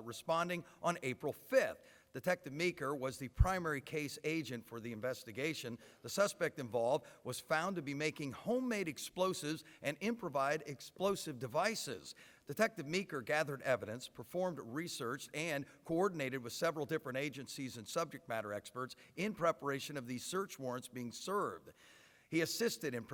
responding on April 5th. Detective Meeker was the primary case agent for the investigation. The suspect involved was found to be making homemade explosives and improvised explosive devices. Detective Meeker gathered evidence, performed research, and coordinated with several different agencies and subject matter experts in preparation of these search warrants being served. He assisted in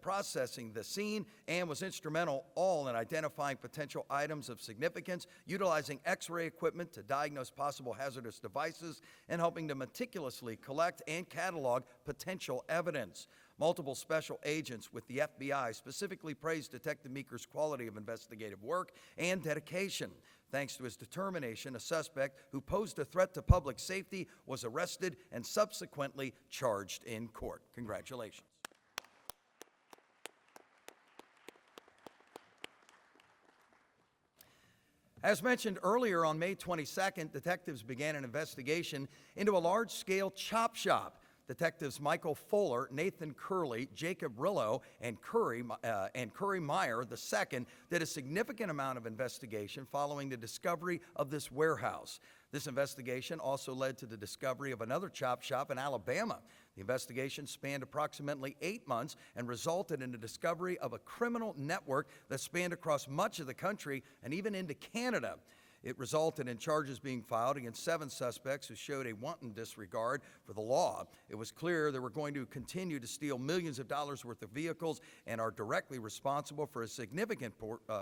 processing the scene and was instrumental all in identifying potential items of significance, utilizing X-ray equipment to diagnose possible hazardous devices, and helping to meticulously collect and catalog potential evidence. Multiple special agents with the FBI specifically praised Detective Meeker's quality of investigative work and dedication. Thanks to his determination, a suspect who posed a threat to public safety was arrested and subsequently charged in court. Congratulations. As mentioned earlier, on May 22nd, detectives began an investigation into a large-scale chop shop. Detectives Michael Fuller, Nathan Curley, Jacob Rillo, and Curry Meyer II did a significant amount of investigation following the discovery of this warehouse. This investigation also led to the discovery of another chop shop in Alabama. The investigation spanned approximately 8 months and resulted in the discovery of a criminal network that spanned across much of the country and even into Canada. It resulted in charges being filed against 7 suspects who showed a wanton disregard for the law. It was clear they were going to continue to steal millions of dollars worth of vehicles and are directly responsible for a significant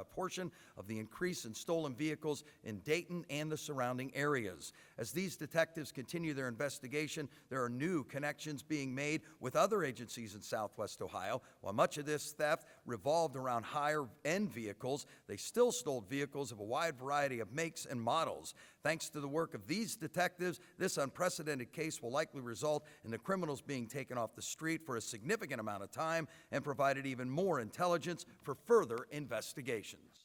portion of the increase in stolen vehicles in Dayton and the surrounding areas. As these detectives continue their investigation, there are new connections being made with other agencies in Southwest Ohio. While much of this theft revolved around higher-end vehicles, they still stole vehicles of a wide variety of makes and models. Thanks to the work of these detectives, this unprecedented case will likely result in the criminals being taken off the street for a significant amount of time and provided even more intelligence for further investigations.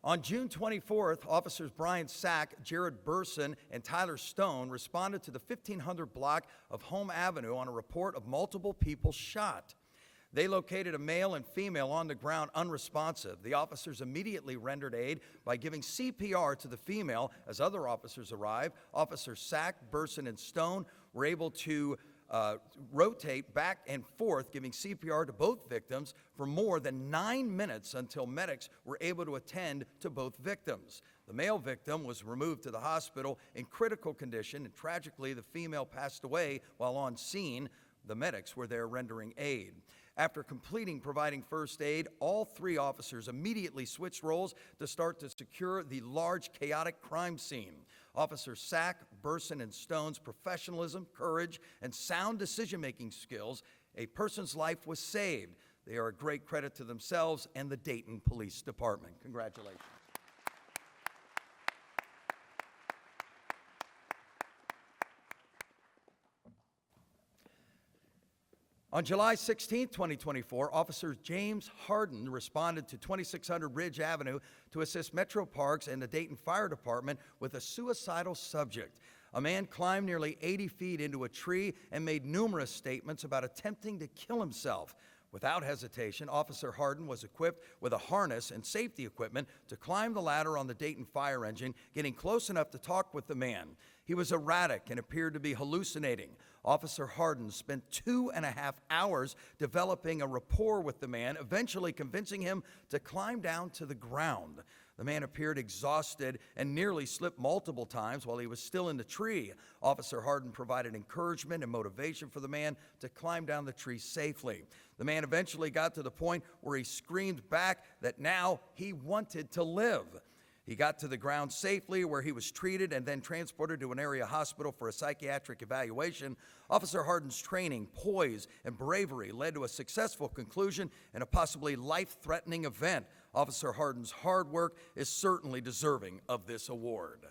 On June 24th, officers Brian Sack, Jared Burson, and Tyler Stone responded to the 1500 block of Home Avenue on a report of multiple people shot. They located a male and female on the ground unresponsive. The officers immediately rendered aid by giving CPR to the female. As other officers arrived, Officers Sack, Burson, and Stone were able to rotate back and forth, giving CPR to both victims for more than 9 minutes until medics were able to attend to both victims. The male victim was removed to the hospital in critical condition, and tragically, the female passed away while on scene. The medics were there rendering aid. After completing providing first aid, all 3 officers immediately switched roles to start to secure the large, chaotic crime scene. Officers Sack, Burson, and Stone's professionalism, courage, and sound decision-making skills, a person's life was saved. They are a great credit to themselves and the Dayton Police Department. Congratulations. On July 16, 2024, Officer James Harden responded to 2600 Ridge Avenue to assist Metro Parks and the Dayton Fire Department with a suicidal subject. A man climbed nearly 80 feet into a tree and made numerous statements about attempting to kill himself. Without hesitation, Officer Harden was equipped with a harness and safety equipment to climb the ladder on the Dayton fire engine, getting close enough to talk with the man. He was erratic and appeared to be hallucinating. Officer Harden spent 2.5 hours developing a rapport with the man, eventually convincing him to climb down to the ground. The man appeared exhausted and nearly slipped multiple times while he was still in the tree. Officer Harden provided encouragement and motivation for the man to climb down the tree safely. The man eventually got to the point where he screamed back that now he wanted to live. He got to the ground safely, where he was treated and then transported to an area hospital for a psychiatric evaluation. Officer Harden's training, poise, and bravery led to a successful conclusion in a possibly life-threatening event. Officer Harden's hard work is certainly deserving of this award.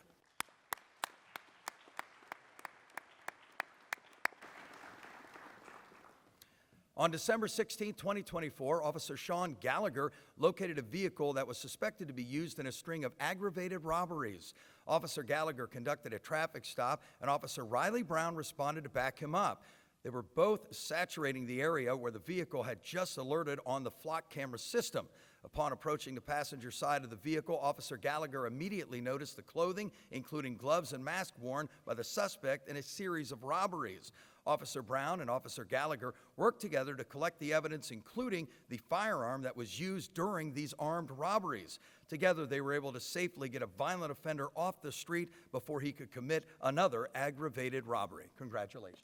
On December 16, 2024, Officer Sean Gallagher located a vehicle that was suspected to be used in a string of aggravated robberies. Officer Gallagher conducted a traffic stop, and Officer Riley Brown responded to back him up. They were both saturating the area where the vehicle had just alerted on the flock camera system. Upon approaching the passenger side of the vehicle, Officer Gallagher immediately noticed the clothing, including gloves and mask worn by the suspect in a series of robberies. Officer Brown and Officer Gallagher worked together to collect the evidence, including the firearm that was used during these armed robberies. Together, they were able to safely get a violent offender off the street before he could commit another aggravated robbery. Congratulations.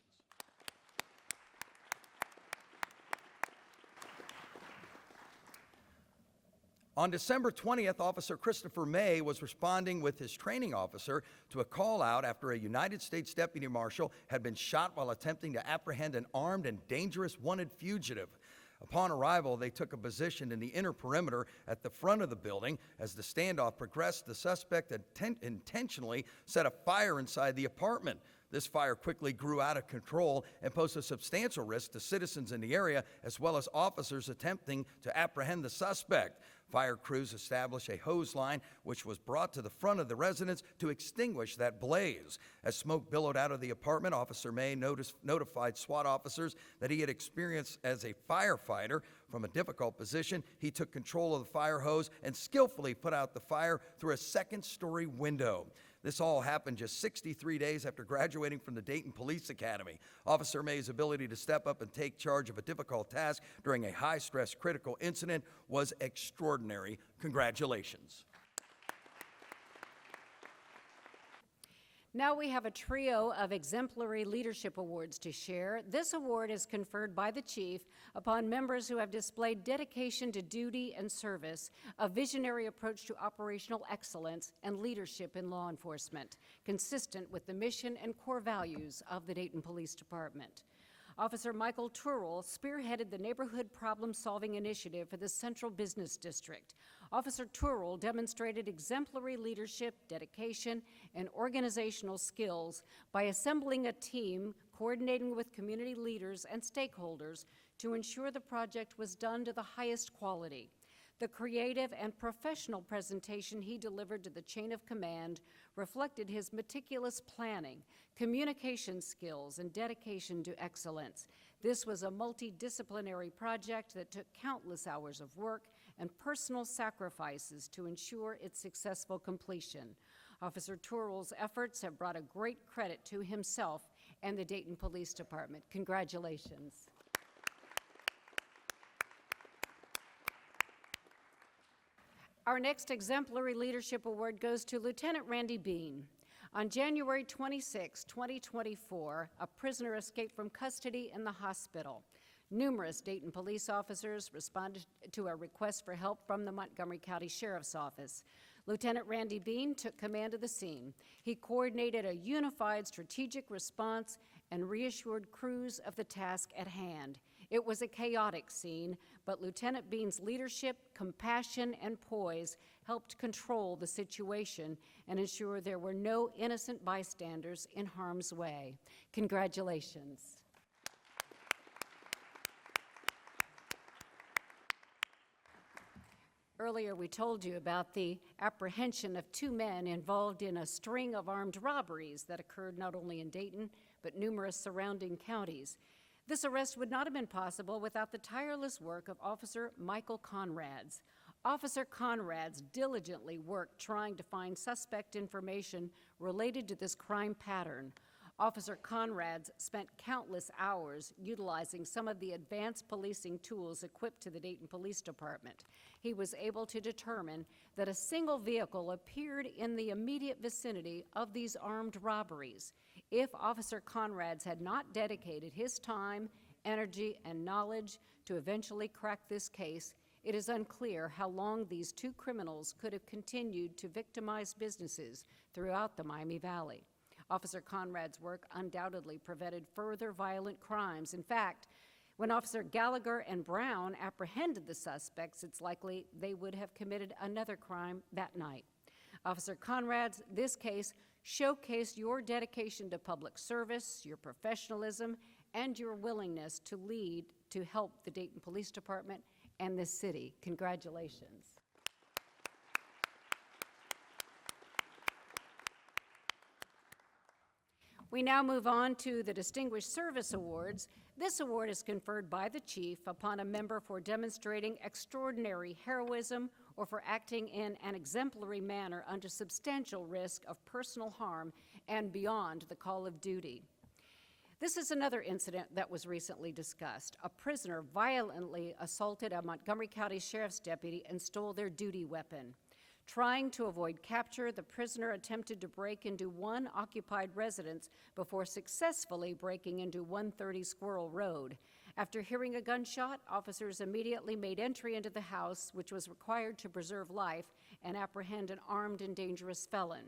On December 20th, Officer Christopher May was responding with his training officer to a call out after a United States Deputy Marshal had been shot while attempting to apprehend an armed and dangerous wanted fugitive. Upon arrival, they took a position in the inner perimeter at the front of the building. As the standoff progressed, the suspect intentionally set a fire inside the apartment. This fire quickly grew out of control and posed a substantial risk to citizens in the area, as well as officers attempting to apprehend the suspect. Fire crews established a hose line, which was brought to the front of the residence to extinguish that blaze. As smoke billowed out of the apartment, Officer May notified SWAT officers that he had experienced as a firefighter. From a difficult position, he took control of the fire hose and skillfully put out the fire through a second-story window. This all happened just 63 days after graduating from the Dayton Police Academy. Officer May's ability to step up and take charge of a difficult task during a high-stress critical incident was extraordinary. Congratulations. Now we have a trio of exemplary leadership awards to share. This award is conferred by the chief upon members who have displayed dedication to duty and service, a visionary approach to operational excellence, and leadership in law enforcement, consistent with the mission and core values of the Dayton Police Department. Officer Michael Turrell spearheaded the Neighborhood Problem-Solving Initiative for the Central Business District. Officer Turrell demonstrated exemplary leadership, dedication, and organizational skills by assembling a team, coordinating with community leaders and stakeholders to ensure the project was done to the highest quality. The creative and professional presentation he delivered to the chain of command reflected his meticulous planning, communication skills, and dedication to excellence. This was a multidisciplinary project that took countless hours of work and personal sacrifices to ensure its successful completion. Officer Turrell's efforts have brought a great credit to himself and the Dayton Police Department. Congratulations. Our next exemplary leadership award goes to Lieutenant Randy Bean. On January 26, 2024, a prisoner escaped from custody in the hospital. Numerous Dayton police officers responded to a request for help from the Montgomery County Sheriff's Office. Lieutenant Randy Bean took command of the scene. He coordinated a unified strategic response and reassured crews of the task at hand. It was a chaotic scene, but Lieutenant Bean's leadership, compassion, and poise helped control the situation and ensure there were no innocent bystanders in harm's way. Congratulations. Earlier, we told you about the apprehension of 2 men involved in a string of armed robberies that occurred not only in Dayton, but numerous surrounding counties. This arrest would not have been possible without the tireless work of Officer Michael Conrads. Officer Conrads diligently worked trying to find suspect information related to this crime pattern. Officer Conrads spent countless hours utilizing some of the advanced policing tools equipped to the Dayton Police Department. He was able to determine that a single vehicle appeared in the immediate vicinity of these armed robberies. If Officer Conrads had not dedicated his time, energy, and knowledge to eventually crack this case, it is unclear how long these 2 criminals could have continued to victimize businesses throughout the Miami Valley. Officer Conrad's work undoubtedly prevented further violent crimes. In fact, when Officer Gallagher and Brown apprehended the suspects, it's likely they would have committed another crime that night. Officer Conrad's, this case showcased your dedication to public service, your professionalism, and your willingness to lead to help the Dayton Police Department and this city. Congratulations. We now move on to the Distinguished Service Awards. This award is conferred by the chief upon a member for demonstrating extraordinary heroism or for acting in an exemplary manner under substantial risk of personal harm and beyond the call of duty. This is another incident that was recently discussed. A prisoner violently assaulted a Montgomery County Sheriff's deputy and stole their duty weapon. Trying to avoid capture, the prisoner attempted to break into one occupied residence before successfully breaking into 130 Squirrel Road. After hearing a gunshot, officers immediately made entry into the house, which was required to preserve life and apprehend an armed and dangerous felon.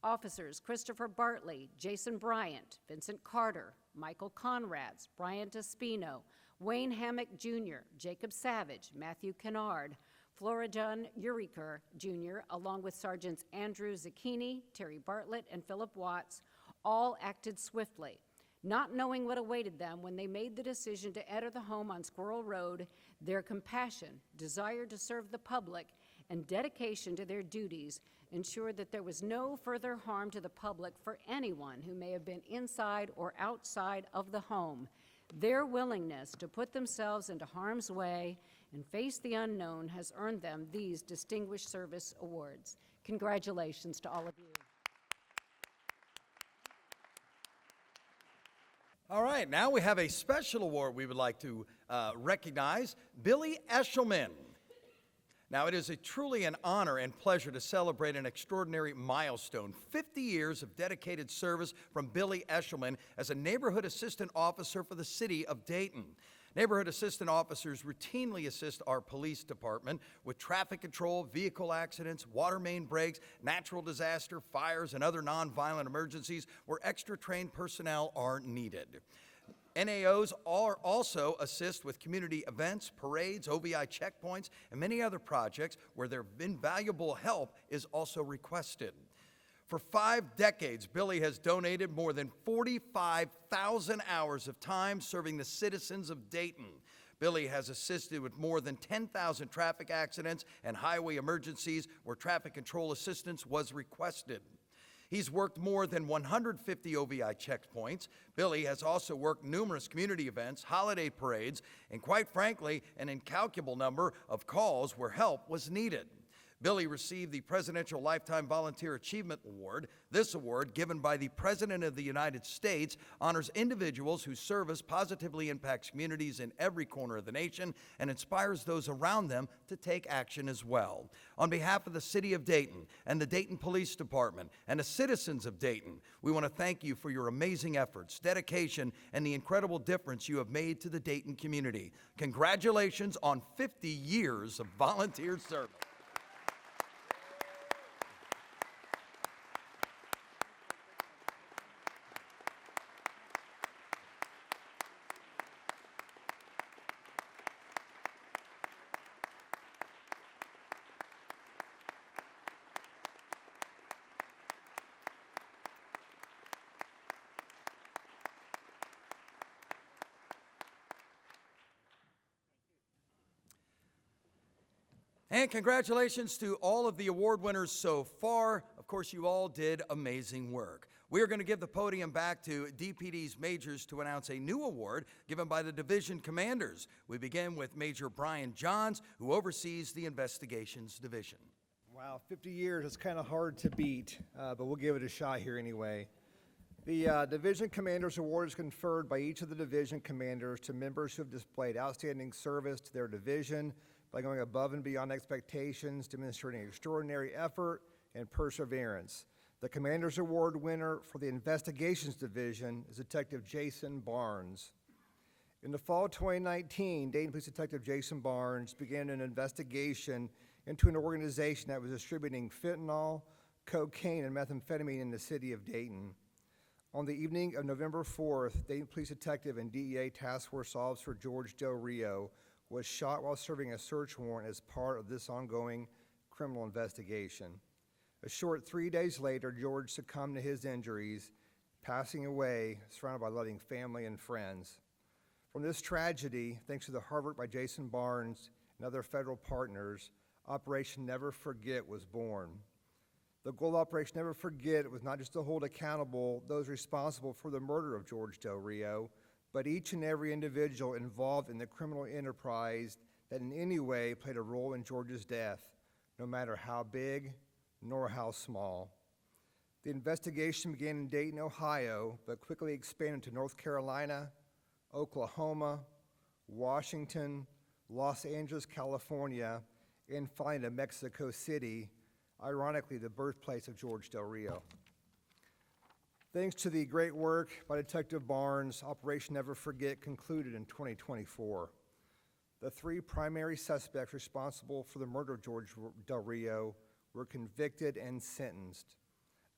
Officers Christopher Bartley, Jason Bryant, Vincent Carter, Michael Conrads, Bryant Espino, Wayne Hammock Jr., Jacob Savage, Matthew Kennard, Floridan Uriker Jr., along with Sergeants Andrew Zucchini, Terry Bartlett, and Philip Watts, all acted swiftly. Not knowing what awaited them when they made the decision to enter the home on Squirrel Road, their compassion, desire to serve the public, and dedication to their duties ensured that there was no further harm to the public for anyone who may have been inside or outside of the home. Their willingness to put themselves into harm's way and face the unknown has earned them these Distinguished Service Awards. Congratulations to all of you. All right, now we have a special award we would like to recognize, Billy Eshelman. Now, it is truly an honor and pleasure to celebrate an extraordinary milestone, 50 years of dedicated service from Billy Eshelman as a neighborhood assistant officer for the city of Dayton. Neighborhood assistant officers routinely assist our police department with traffic control, vehicle accidents, water main breaks, natural disaster, fires, and other nonviolent emergencies where extra trained personnel are needed. NAOs also assist with community events, parades, OVI checkpoints, and many other projects where their invaluable help is also requested. For 5 decades, Billy has donated more than 45,000 hours of time serving the citizens of Dayton. Billy has assisted with more than 10,000 traffic accidents and highway emergencies where traffic control assistance was requested. He's worked more than 150 OVI checkpoints. Billy has also worked numerous community events, holiday parades, and quite frankly, an incalculable number of calls where help was needed. Billy received the Presidential Lifetime Volunteer Achievement Award. This award, given by the President of the United States, honors individuals whose service positively impacts communities in every corner of the nation and inspires those around them to take action as well. On behalf of the City of Dayton and the Dayton Police Department and the citizens of Dayton, we want to thank you for your amazing efforts, dedication, and the incredible difference you have made to the Dayton community. Congratulations on 50 years of volunteer service. And congratulations to all of the award winners so far. Of course, you all did amazing work. We are going to give the podium back to DPD's majors to announce a new award given by the division commanders. We begin with Major Brian Johns, who oversees the investigations division. Wow, 50 years, it's kind of hard to beat, but we'll give it a shot here anyway. The Division Commanders Award is conferred by each of the division commanders to members who have displayed outstanding service to their division by going above and beyond expectations, demonstrating extraordinary effort and perseverance. The Commander's Award winner for the Investigations Division is Detective Jason Barnes. In the fall of 2019, Dayton Police Detective Jason Barnes began an investigation into an organization that was distributing fentanyl, cocaine, and methamphetamine in the city of Dayton. On the evening of November 4th, Dayton Police Detective and DEA Task Force Officer George Del Rio was shot while serving a search warrant as part of this ongoing criminal investigation. A short 3 days later, George succumbed to his injuries, passing away surrounded by loving family and friends. From this tragedy, thanks to the hard work by Jason Barnes and other federal partners, Operation Never Forget was born. The goal of Operation Never Forget was not just to hold accountable those responsible for the murder of George Del Rio, but each and every individual involved in the criminal enterprise that in any way played a role in George's death, no matter how big nor how small. The investigation began in Dayton, Ohio, but quickly expanded to North Carolina, Oklahoma, Washington, Los Angeles, California, and finally to Mexico City, ironically the birthplace of George Del Rio. Thanks to the great work by Detective Barnes, Operation Never Forget concluded in 2024. The 3 primary suspects responsible for the murder of George Del Rio were convicted and sentenced.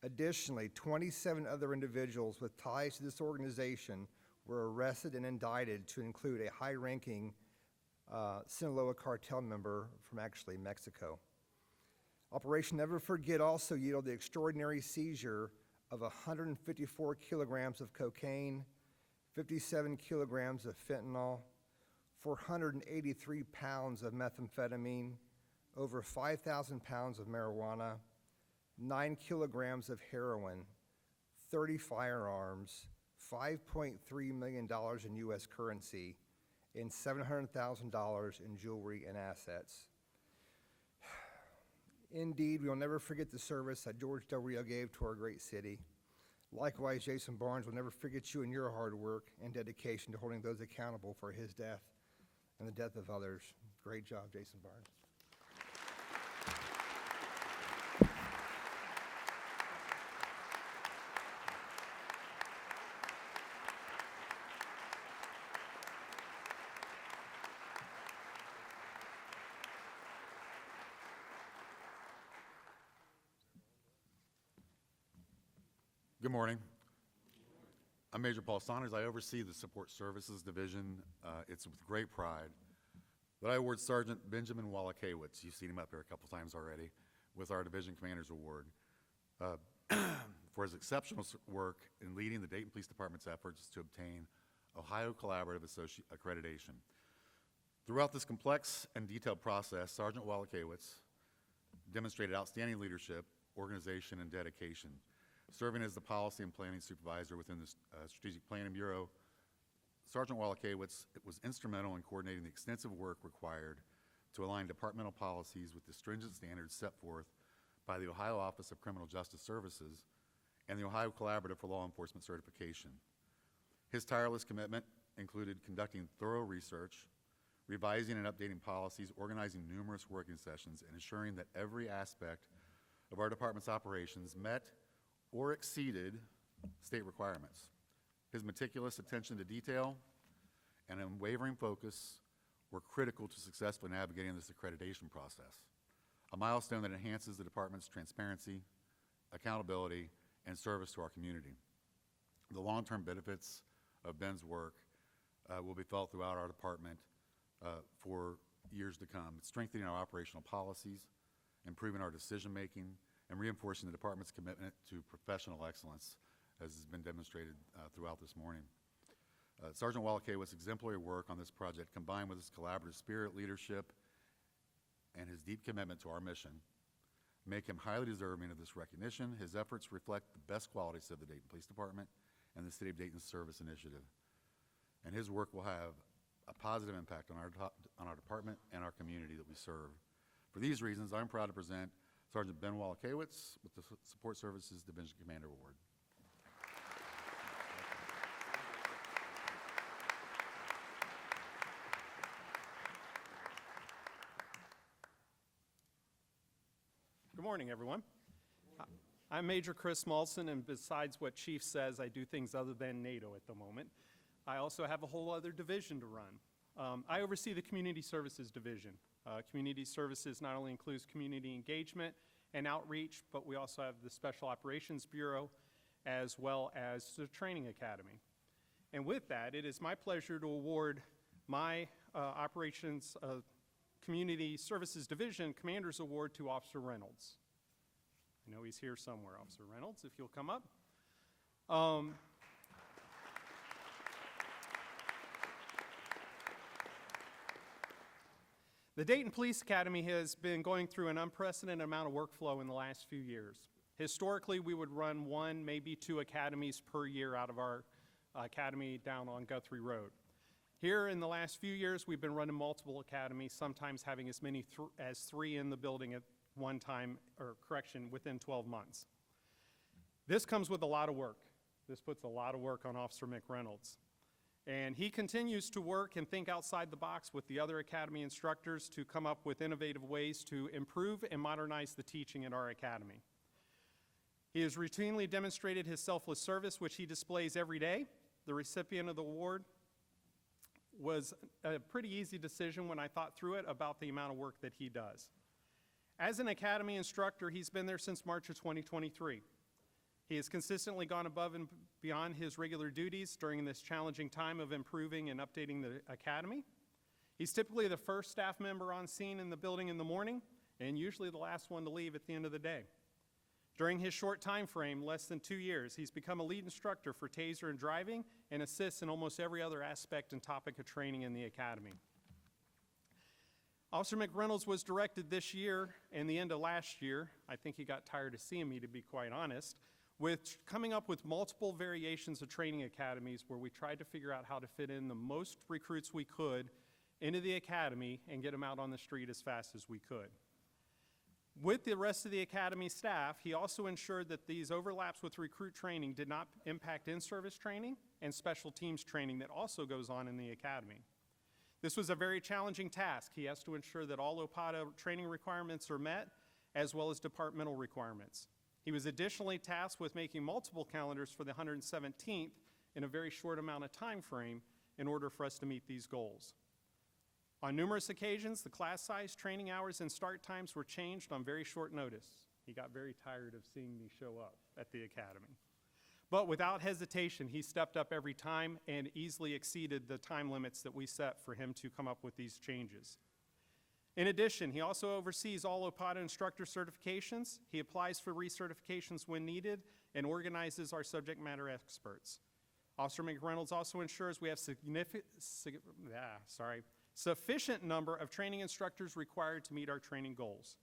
Additionally, 27 other individuals with ties to this organization were arrested and indicted, to include a high-ranking Sinaloa cartel member from actually Mexico. Operation Never Forget also yielded the extraordinary seizure of 154 kilograms of cocaine, 57 kilograms of fentanyl, 483 pounds of methamphetamine, over 5,000 pounds of marijuana, 9 kilograms of heroin, 30 firearms, $5.3 million in U.S. currency, and $700,000 in jewelry and assets. Indeed, we will never forget the service that George Del Rio gave to our great city. Likewise, Jason Barnes will never forget you and your hard work and dedication to holding those accountable for his death and the death of others. Great job, Jason Barnes. Good morning. I'm Major Paul Saunders. I oversee the Support Services Division. It's with great pride that I award Sergeant Benjamin Wallachewicz, you've seen him up here a couple times already, with our Division Commander's Award for his exceptional work in leading the Dayton Police Department's efforts to obtain Ohio Collaborative Accreditation. Throughout this complex and detailed process, Sergeant Wallachewicz demonstrated outstanding leadership, organization, and dedication. Serving as the Policy and Planning Supervisor within the Strategic Planning Bureau, Sergeant Wallachewicz was instrumental in coordinating the extensive work required to align departmental policies with the stringent standards set forth by the Ohio Office of Criminal Justice Services and the Ohio Collaborative for Law Enforcement Certification. His tireless commitment included conducting thorough research, revising and updating policies, organizing numerous working sessions, and ensuring that every aspect of our department's operations met or exceeded state requirements. His meticulous attention to detail and unwavering focus were critical to successfully navigating this accreditation process, a milestone that enhances the department's transparency, accountability, and service to our community. The long-term benefits of Ben's work will be felt throughout our department for years to come, strengthening our operational policies, improving our decision-making, and reinforcing the department's commitment to professional excellence, as has been demonstrated throughout this morning. Sergeant Wallacewicz's exemplary work on this project, combined with his collaborative spirit, leadership, and his deep commitment to our mission, make him highly deserving of this recognition. His efforts reflect the best qualities of the Dayton Police Department and the City of Dayton's Service Initiative. And his work will have a positive impact on our department and our community that we serve. For these reasons, I'm proud to present Sergeant Ben Wallachewicz with the Support Services Division Commander Award. Good morning, everyone. I'm Major Chris Malson, and besides what Chief says, I do things other than NATO at the moment. I also have a whole other division to run. I oversee the Community Services Division. Community Services not only includes community engagement and outreach, but we also have the Special Operations Bureau as well as the Training Academy. And with that, it is my pleasure to award my Operations Community Services Division Commander's Award to Officer Reynolds. I know he's here somewhere, Officer Reynolds, if you'll come up. The Dayton Police Academy has been going through an unprecedented amount of workflow in the last few years. Historically, we would run 1, maybe 2 academies per year out of our academy down on Guthrie Road. Here in the last few years, we've been running multiple academies, sometimes having as many as 3 in the building at one time, or correction, within 12 months. This comes with a lot of work. This puts a lot of work on Officer McReynolds. And he continues to work and think outside the box with the other academy instructors to come up with innovative ways to improve and modernize the teaching at our academy. He has routinely demonstrated his selfless service, which he displays every day. The recipient of the award was a pretty easy decision when I thought through it about the amount of work that he does. As an academy instructor, he's been there since March of 2023. He has consistently gone above and beyond his regular duties during this challenging time of improving and updating the academy. He's typically the first staff member on scene in the building in the morning, and usually the last one to leave at the end of the day. During his short time frame, less than 2 years, he's become a lead instructor for TASER and driving and assists in almost every other aspect and topic of training in the academy. Officer McReynolds was directed this year and the end of last year, I think he got tired of seeing me, to be quite honest, with coming up with multiple variations of training academies where we tried to figure out how to fit in the most recruits we could into the academy and get them out on the street as fast as we could. With the rest of the academy staff, he also ensured that these overlaps with recruit training did not impact in-service training and special teams training that also goes on in the academy. This was a very challenging task. He has to ensure that all OPATA training requirements are met, as well as departmental requirements. He was additionally tasked with making multiple calendars for the 117th in a very short amount of time frame in order for us to meet these goals. On numerous occasions, the class size, training hours, and start times were changed on very short notice. He got very tired of seeing me show up at the academy. But without hesitation, he stepped up every time and easily exceeded the time limits that we set for him to come up with these changes. In addition, he also oversees all OPATA instructor certifications. He applies for recertifications when needed and organizes our subject matter experts. Officer McReynolds also ensures we have sufficient number of training instructors required to meet our training goals.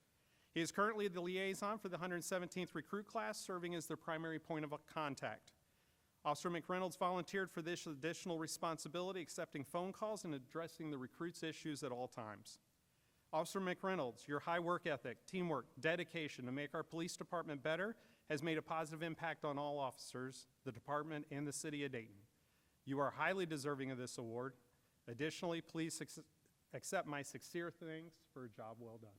He is currently the liaison for the 117th recruit class, serving as their primary point of contact. Officer McReynolds volunteered for this additional responsibility, accepting phone calls and addressing the recruits' issues at all times. Officer McReynolds, your high work ethic, teamwork, dedication to make our police department better has made a positive impact on all officers, the department, and the city of Dayton. You are highly deserving of this award. Additionally, please accept my sincere thanks for a job well done.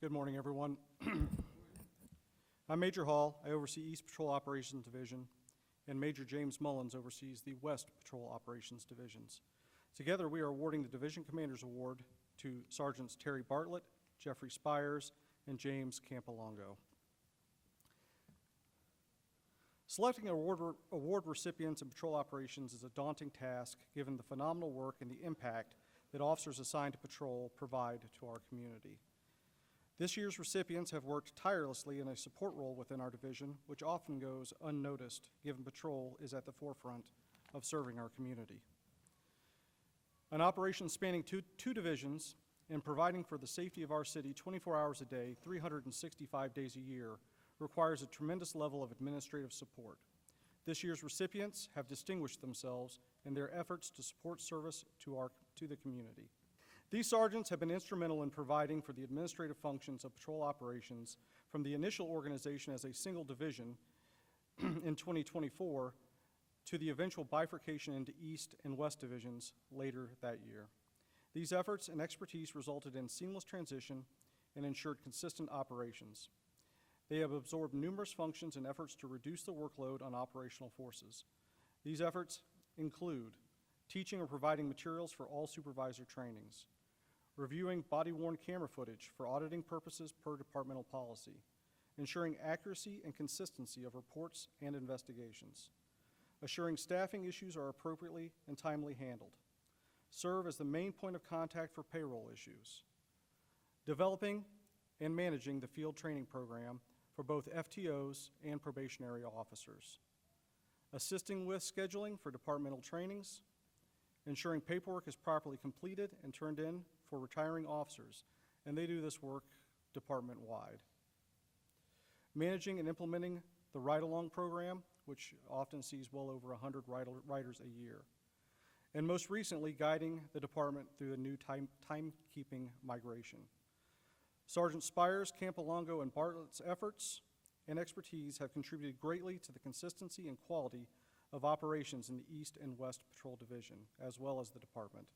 Good morning, everyone. I'm Major Hall. I oversee East Patrol Operations Division, and Major James Mullins oversees the West Patrol Operations Divisions. Together, we are awarding the Division Commander's Award to Sergeants Terry Bartlett, Jeffrey Spires, and James Campolongo. Selecting award recipients in patrol operations is a daunting task given the phenomenal work and the impact that officers assigned to patrol provide to our community. This year's recipients have worked tirelessly in a support role within our division, which often goes unnoticed given patrol is at the forefront of serving our community. An operation spanning two divisions and providing for the safety of our city 24 hours a day, 365 days a year, requires a tremendous level of administrative support. This year's recipients have distinguished themselves in their efforts to support service to the community. These sergeants have been instrumental in providing for the administrative functions of patrol operations from the initial organization as a single division in 2024 to the eventual bifurcation into East and West divisions later that year. These efforts and expertise resulted in seamless transition and ensured consistent operations. They have absorbed numerous functions and efforts to reduce the workload on operational forces. These efforts include teaching or providing materials for all supervisor trainings, reviewing body-worn camera footage for auditing purposes per departmental policy, ensuring accuracy and consistency of reports and investigations, assuring staffing issues are appropriately and timely handled, serve as the main point of contact for payroll issues, developing and managing the field training program for both FTOs and probationary officers, assisting with scheduling for departmental trainings, ensuring paperwork is properly completed and turned in for retiring officers, and they do this work department-wide. Managing and implementing the ride-along program, which often sees well over 100 riders a year. and most recently guiding the department through a new timekeeping migration. Sergeant Spires, Campolongo, and Bartlett's efforts and expertise have contributed greatly to the consistency and quality of operations in the East and West Patrol Division, as well as the department.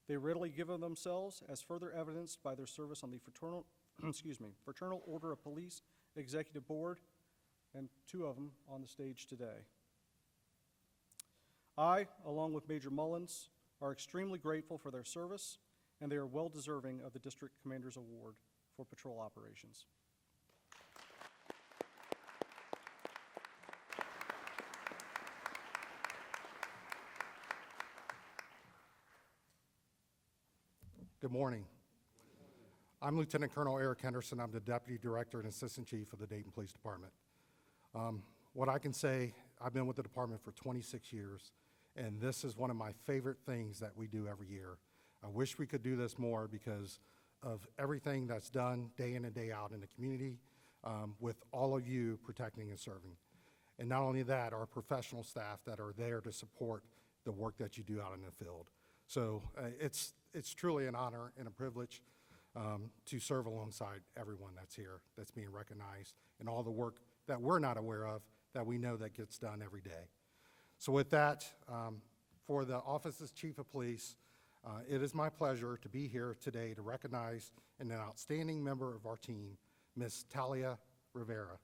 They readily give of themselves, as further evidenced by their service on the Fraternal, Fraternal Order of Police Executive Board, and 2 of them on the stage today. I, along with Major Mullins, are extremely grateful for their service, and they are well deserving of the District Commander's Award for Patrol Operations. Good morning. I'm Lieutenant Colonel Eric Henderson. I'm the Deputy Director and Assistant Chief of the Dayton Police Department. What I can say, I've been with the department for 26 years, and this is one of my favorite things that we do every year. I wish we could do this more because of everything that's done day in and day out in the community with all of you protecting and serving. And not only that, our professional staff that are there to support the work that you do out in the field. So it's truly an honor and a privilege to serve alongside everyone that's here, that's being recognized, and all the work that we're not aware of that we know that gets done every day. So with that, for the Office's Chief of Police, it is my pleasure to be here today to recognize an outstanding member of our team, Ms. Talia Rivera.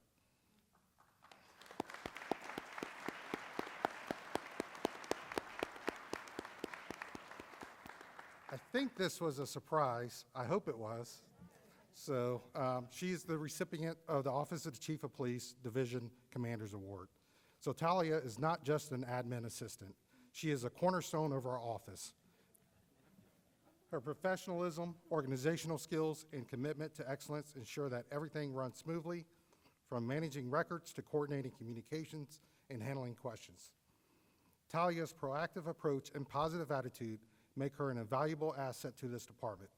I think this was a surprise. I hope it was. So she's the recipient of the Office of the Chief of Police Division Commander's Award. So Talia is not just an admin assistant. She is a cornerstone of our office. Her professionalism, organizational skills, and commitment to excellence ensure that everything runs smoothly, from managing records to coordinating communications and handling questions. Talia's proactive approach and positive attitude make her an invaluable asset to this department.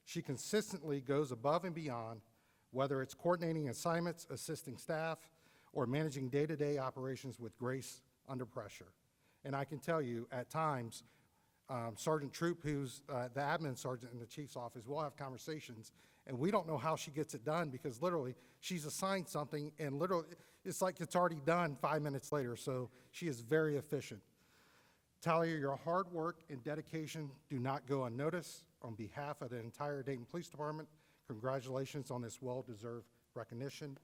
She consistently goes above and beyond, whether it's coordinating assignments, assisting staff, or managing day-to-day operations with grace under pressure. And I can tell you, at times, Sergeant Troop, who's the admin sergeant in the chief's office, will have conversations, and we don't know how she gets it done because literally she's assigned something and literally it's like it's already done 5 minutes later, so she is very efficient. Talia, your hard work and dedication do not go unnoticed. On behalf of the entire Dayton Police Department, congratulations on this well-deserved recognition.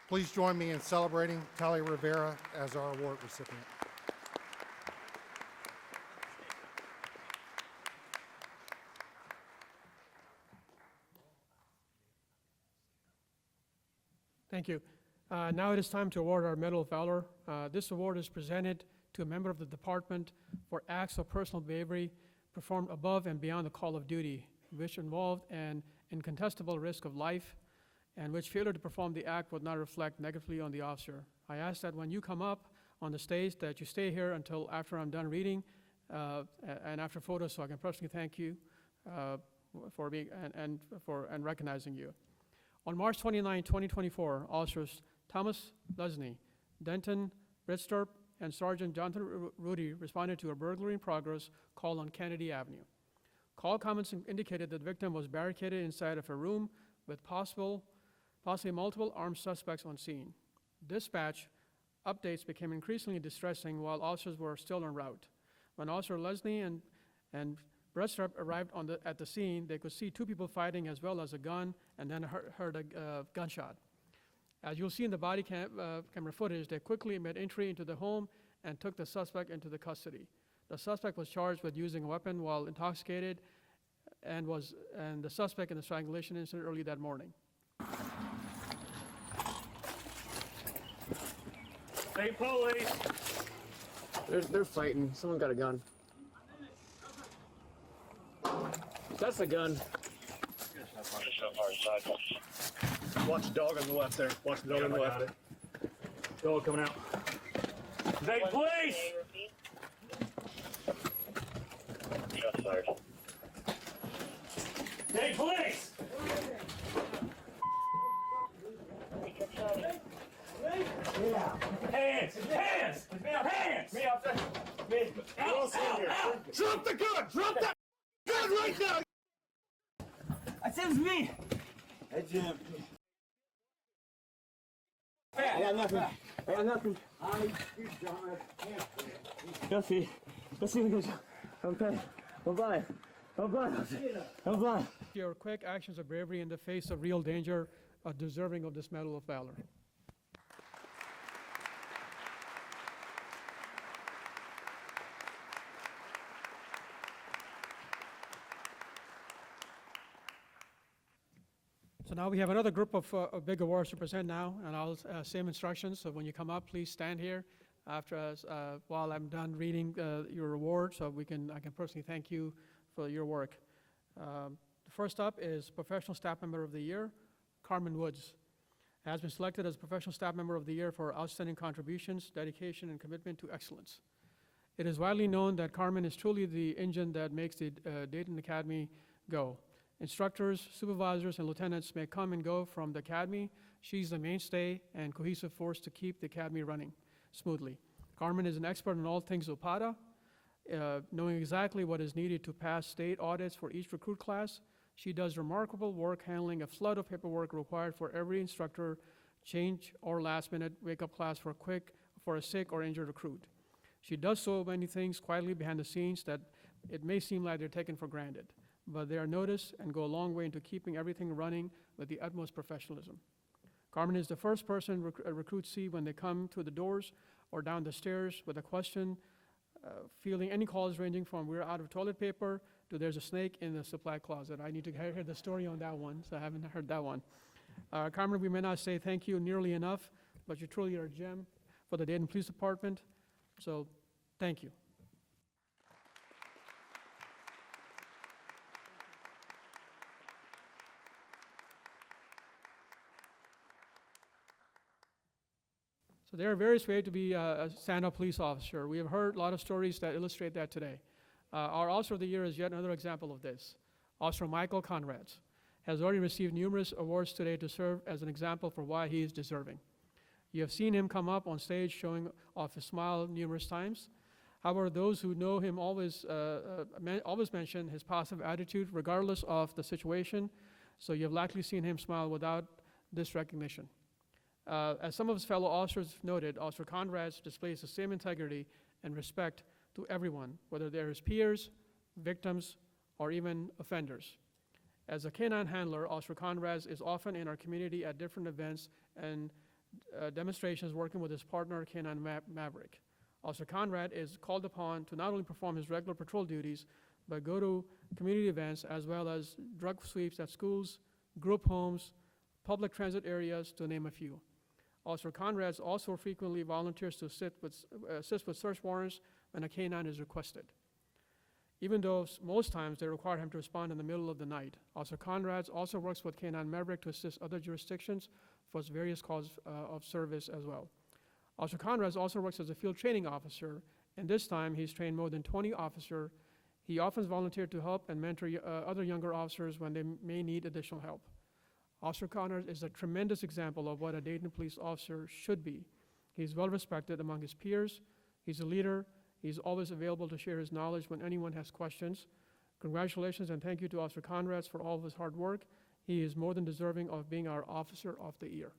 Please join me in celebrating Talia Rivera as our award recipient. Thank you. Now it is time to award our Medal of Valor. This award is presented to a member of the department for acts of personal bravery performed above and beyond the call of duty, which involved an incontestable risk of life and which failure to perform the act would not reflect negatively on the officer. I ask that when you come up on the stage that you stay here until after I'm done reading and after photos, so I can personally thank you for being and recognizing you. On March 29, 2024, officers Thomas Lesney, Denton Bridstorp, and Sergeant Jonathan Rudy responded to a burglary in progress call on Kennedy Avenue. Call comments indicated that the victim was barricaded inside of a room with possibly multiple armed suspects on scene. Dispatch updates became increasingly distressing while officers were still en route. When Officer Lesney and Bridstorp arrived at the scene, they could see 2 people fighting as well as a gun, and then heard a gunshot. As you'll see in the body camera footage, they quickly made entry into the home and took the suspect into the custody. The suspect was charged with using a weapon while intoxicated and the suspect in the strangulation incident early that morning. Hey, police! They're fighting. Someone got a gun. That's a gun. Watch the dog on the left there. Watch the dog on the left there. Dog coming out. Hey, police! Hey, police! Hands! Hands! Hands! Me up, officer! Me. Drop the gun! Drop that gun right now! I said it was me. Hey, Jim. I got nothing. I got nothing. Let's see. Let's see if we can. I'm blind. I'm blind. I'm blind. I'm blind. Your quick actions of bravery in the face of real danger are deserving of this Medal of Valor. So now we have another group of big awards to present now, and I'll same instructions. So when you come up, please stand here after while I'm done reading your award, so I can personally thank you for your work. The first up is Professional Staff Member of the Year, Carmen Woods. Has been selected as Professional Staff Member of the Year for outstanding contributions, dedication, and commitment to excellence. It is widely known that Carmen is truly the engine that makes the Dayton Academy go. Instructors, supervisors, and lieutenants may come and go from the academy. She's the mainstay and cohesive force to keep the academy running smoothly. Carmen is an expert in all things OPATA, knowing exactly what is needed to pass state audits for each recruit class. She does remarkable work handling a flood of paperwork required for every instructor, change or last-minute wake-up class for a sick or injured recruit. She does so many things quietly behind the scenes that it may seem like they're taken for granted, but they are noticed and go a long way into keeping everything running with the utmost professionalism. Carmen is the first person recruits see when they come through the doors or down the stairs with a question, fielding any calls ranging from we're out of toilet paper to there's a snake in the supply closet. I need to hear the story on that one, so I haven't heard that one. Carmen, we may not say thank you nearly enough, but you truly are a gem for the Dayton Police Department, so thank you. So there are various ways to be a stand-up police officer. We have heard a lot of stories that illustrate that today. Our Officer of the Year is yet another example of this. Officer Michael Conrads has already received numerous awards today to serve as an example for why he is deserving. You have seen him come up on stage showing off his smile numerous times. However, those who know him always mention his positive attitude regardless of the situation, so you have likely seen him smile without this recognition. As some of his fellow officers noted, Officer Conrads displays the same integrity and respect to everyone, whether they're his peers, victims, or even offenders. As a canine handler, Officer Conrads is often in our community at different events and demonstrations working with his partner, Canine Maverick. Officer Conrad is called upon to not only perform his regular patrol duties, but go to community events as well as drug sweeps at schools, group homes, public transit areas, to name a few. Officer Conrads also frequently volunteers to assist with search warrants when a canine is requested. Even though most times they require him to respond in the middle of the night, Officer Conrads also works with Canine Maverick to assist other jurisdictions for his various calls of service as well. Officer Conrads also works as a field training officer, and this time he's trained more than 20 officers. He often volunteers to help and mentor other younger officers when they may need additional help. Officer Conrads is a tremendous example of what a Dayton police officer should be. He's well respected among his peers. He's a leader. He's always available to share his knowledge when anyone has questions. Congratulations and thank you to Officer Conrads for all of his hard work. He is more than deserving of being our Officer of the Year.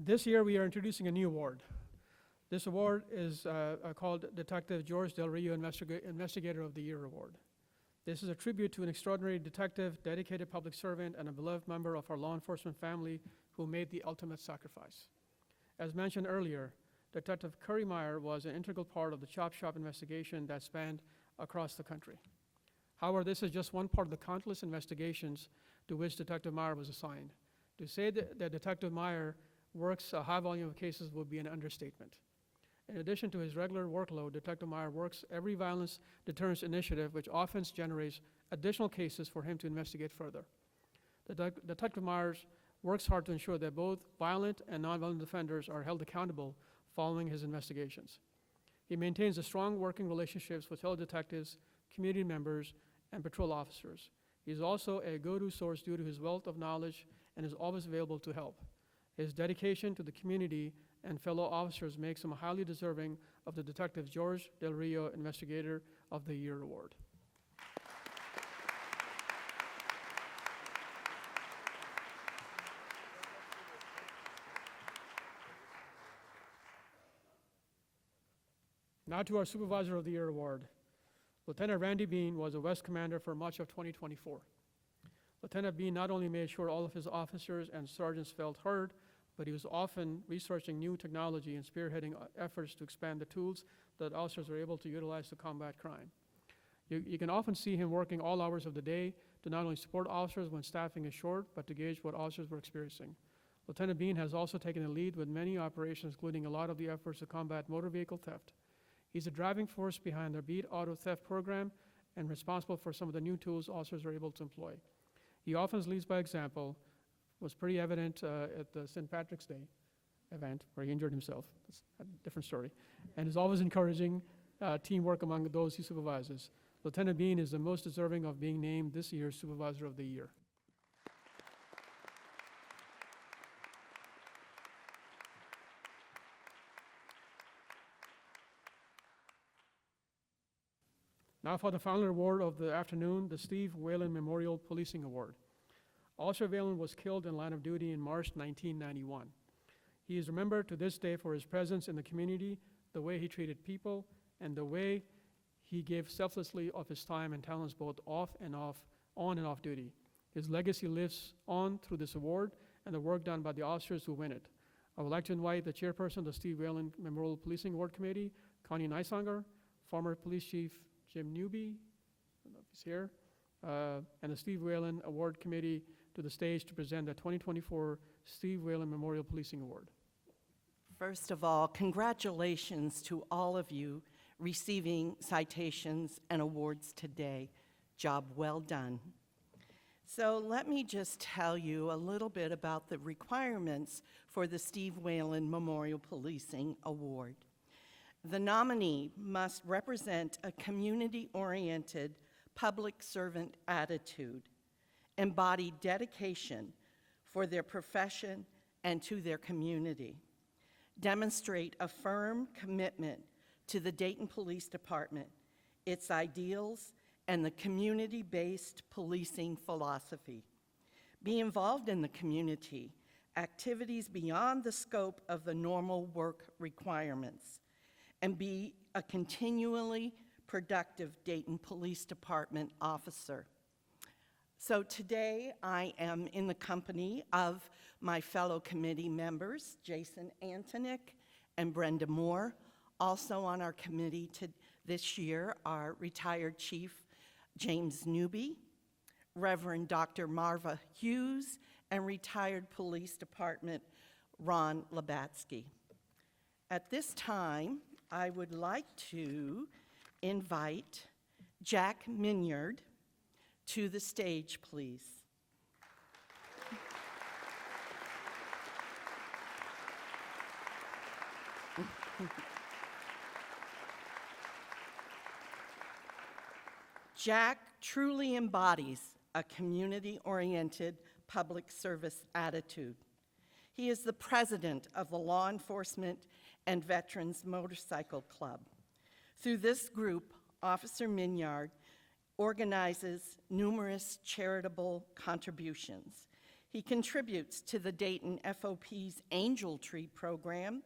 This year, we are introducing a new award. This award is called Detective George Del Rio Investigator of the Year Award. This is a tribute to an extraordinary detective, dedicated public servant, and a beloved member of our law enforcement family who made the ultimate sacrifice. As mentioned earlier, Detective Curry Meyer was an integral part of the Chop Shop investigation that spanned across the country. However, this is just one part of the countless investigations to which Detective Meyer was assigned. To say that Detective Meyer works a high volume of cases would be an understatement. In addition to his regular workload, Detective Meyer works every violence deterrence initiative, which often generates additional cases for him to investigate further. Detective Meyer works hard to ensure that both violent and nonviolent offenders are held accountable following his investigations. He maintains a strong working relationships with fellow detectives, community members, and patrol officers. He is also a go-to source due to his wealth of knowledge and is always available to help. His dedication to the community and fellow officers makes him highly deserving of the Detective George Del Rio Investigator of the Year Award. Now to our Supervisor of the Year Award. Lieutenant Randy Bean was a West Commander for much of 2024. Lieutenant Bean not only made sure all of his officers and sergeants felt heard, but he was often researching new technology and spearheading efforts to expand the tools that officers are able to utilize to combat crime. You can often see him working all hours of the day to not only support officers when staffing is short, but to gauge what officers were experiencing. Lieutenant Bean has also taken the lead with many operations, including a lot of the efforts to combat motor vehicle theft. He's a driving force behind their Beat Auto Theft program and responsible for some of the new tools officers are able to employ. He often leads by example, was pretty evident at the St. Patrick's Day event where he injured himself. That's a different story. And is always encouraging teamwork among those he supervises. Lieutenant Bean is the most deserving of being named this year's Supervisor of the Year. Now for the final award of the afternoon, the Steve Whalen Memorial Policing Award. Officer Whalen was killed in line of duty in March 1991. He is remembered to this day for his presence in the community, the way he treated people, and the way he gave selflessly of his time and talents both on and off duty. His legacy lives on through this award and the work done by the officers who win it. I would like to invite the chairperson of the Steve Whalen Memorial Policing Award Committee, Connie Neisanger, former Police Chief Jim Newby, I don't know if he's here, and the Steve Whalen Award Committee to the stage to present the 2024 Steve Whalen Memorial Policing Award. First of all, congratulations to all of you receiving citations and awards today. Job well done. So let me just tell you a little bit about the requirements for the Steve Whalen Memorial Policing Award. The nominee must represent a community-oriented public servant attitude, embody dedication for their profession and to their community, demonstrate a firm commitment to the Dayton Police Department, its ideals, and the community-based policing philosophy, be involved in the community, activities beyond the scope of the normal work requirements, and be a continually productive Dayton Police Department officer. So today I am in the company of my fellow committee members, Jason Antonick and Brenda Moore. Also on our committee this year are retired Chief James Newby, Reverend Dr. Marva Hughes, and retired Police Department Ron Labatsky. At this time, I would like to invite Jack Minyard to the stage, please. Jack truly embodies a community-oriented public service attitude. He is the president of the Law Enforcement and Veterans Motorcycle Club. Through this group, Officer Minyard organizes numerous charitable contributions. He contributes to the Dayton FOP's Angel Tree program,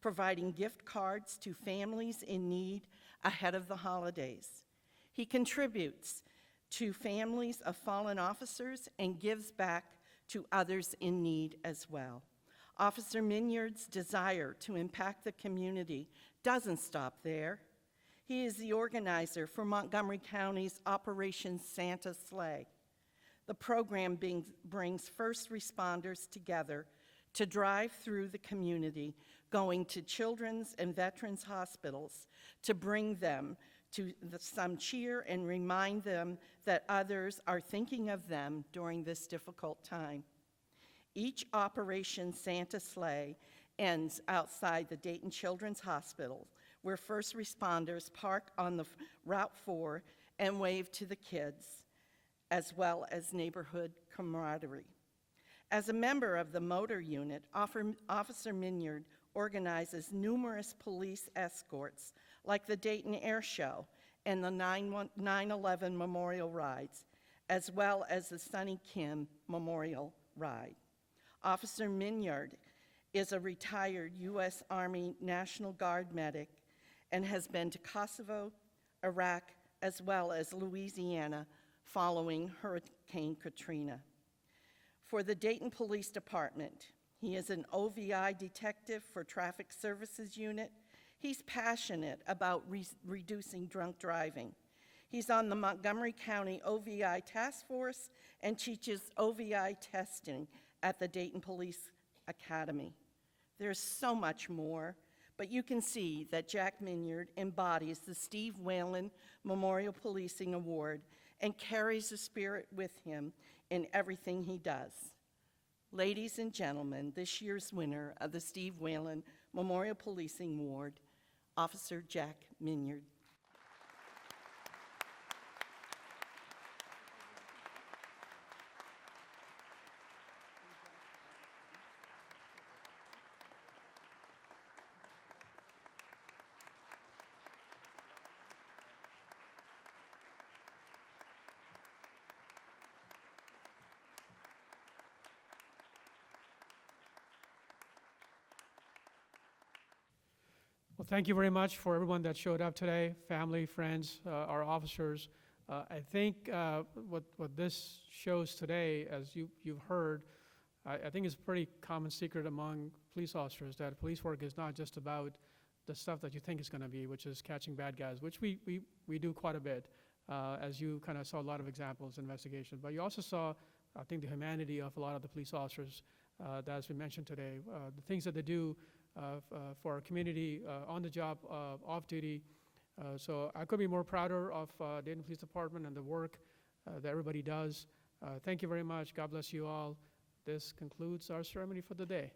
providing gift cards to families in need ahead of the holidays. He contributes to families of fallen officers and gives back to others in need as well. Officer Minyard's desire to impact the community doesn't stop there. He is the organizer for Montgomery County's Operation Santa Sleigh. The program brings first responders together to drive through the community, going to children's and veterans hospitals to bring them to some cheer and remind them that others are thinking of them during this difficult time. Each Operation Santa Sleigh ends outside the Dayton Children's Hospital, where first responders park on the Route 4 and wave to the kids, as well as neighborhood camaraderie. As a member of the motor unit, Officer Minyard organizes numerous police escorts, like the Dayton Air Show and the 9/11 Memorial Rides, as well as the Sonny Kim Memorial Ride. Officer Minyard is a retired U.S. Army National Guard medic and has been to Kosovo, Iraq, as well as Louisiana following Hurricane Katrina. For the Dayton Police Department, he is an OVI detective for Traffic Services Unit. He's passionate about reducing drunk driving. He's on the Montgomery County OVI Task Force and teaches OVI testing at the Dayton Police Academy. There's so much more, but you can see that Jack Minyard embodies the Steve Whalen Memorial Policing Award and carries the spirit with him in everything he does. Ladies and gentlemen, this year's winner of the Steve Whalen Memorial Policing Award, Officer Jack Minyard. Well, thank you very much for everyone that showed up today, family, friends, our officers. I think what this shows today, as you've heard, I think is a pretty common secret among police officers, that police work is not just about the stuff that you think it's going to be, which is catching bad guys, which we do quite a bit, as you kind of saw a lot of examples in investigation. But you also saw, I think, the humanity of a lot of the police officers that has been mentioned today, the things that they do for our community, on the job, off duty. So I could be more prouder of Dayton Police Department and the work that everybody does. Thank you very much. God bless you all. This concludes our ceremony for the day.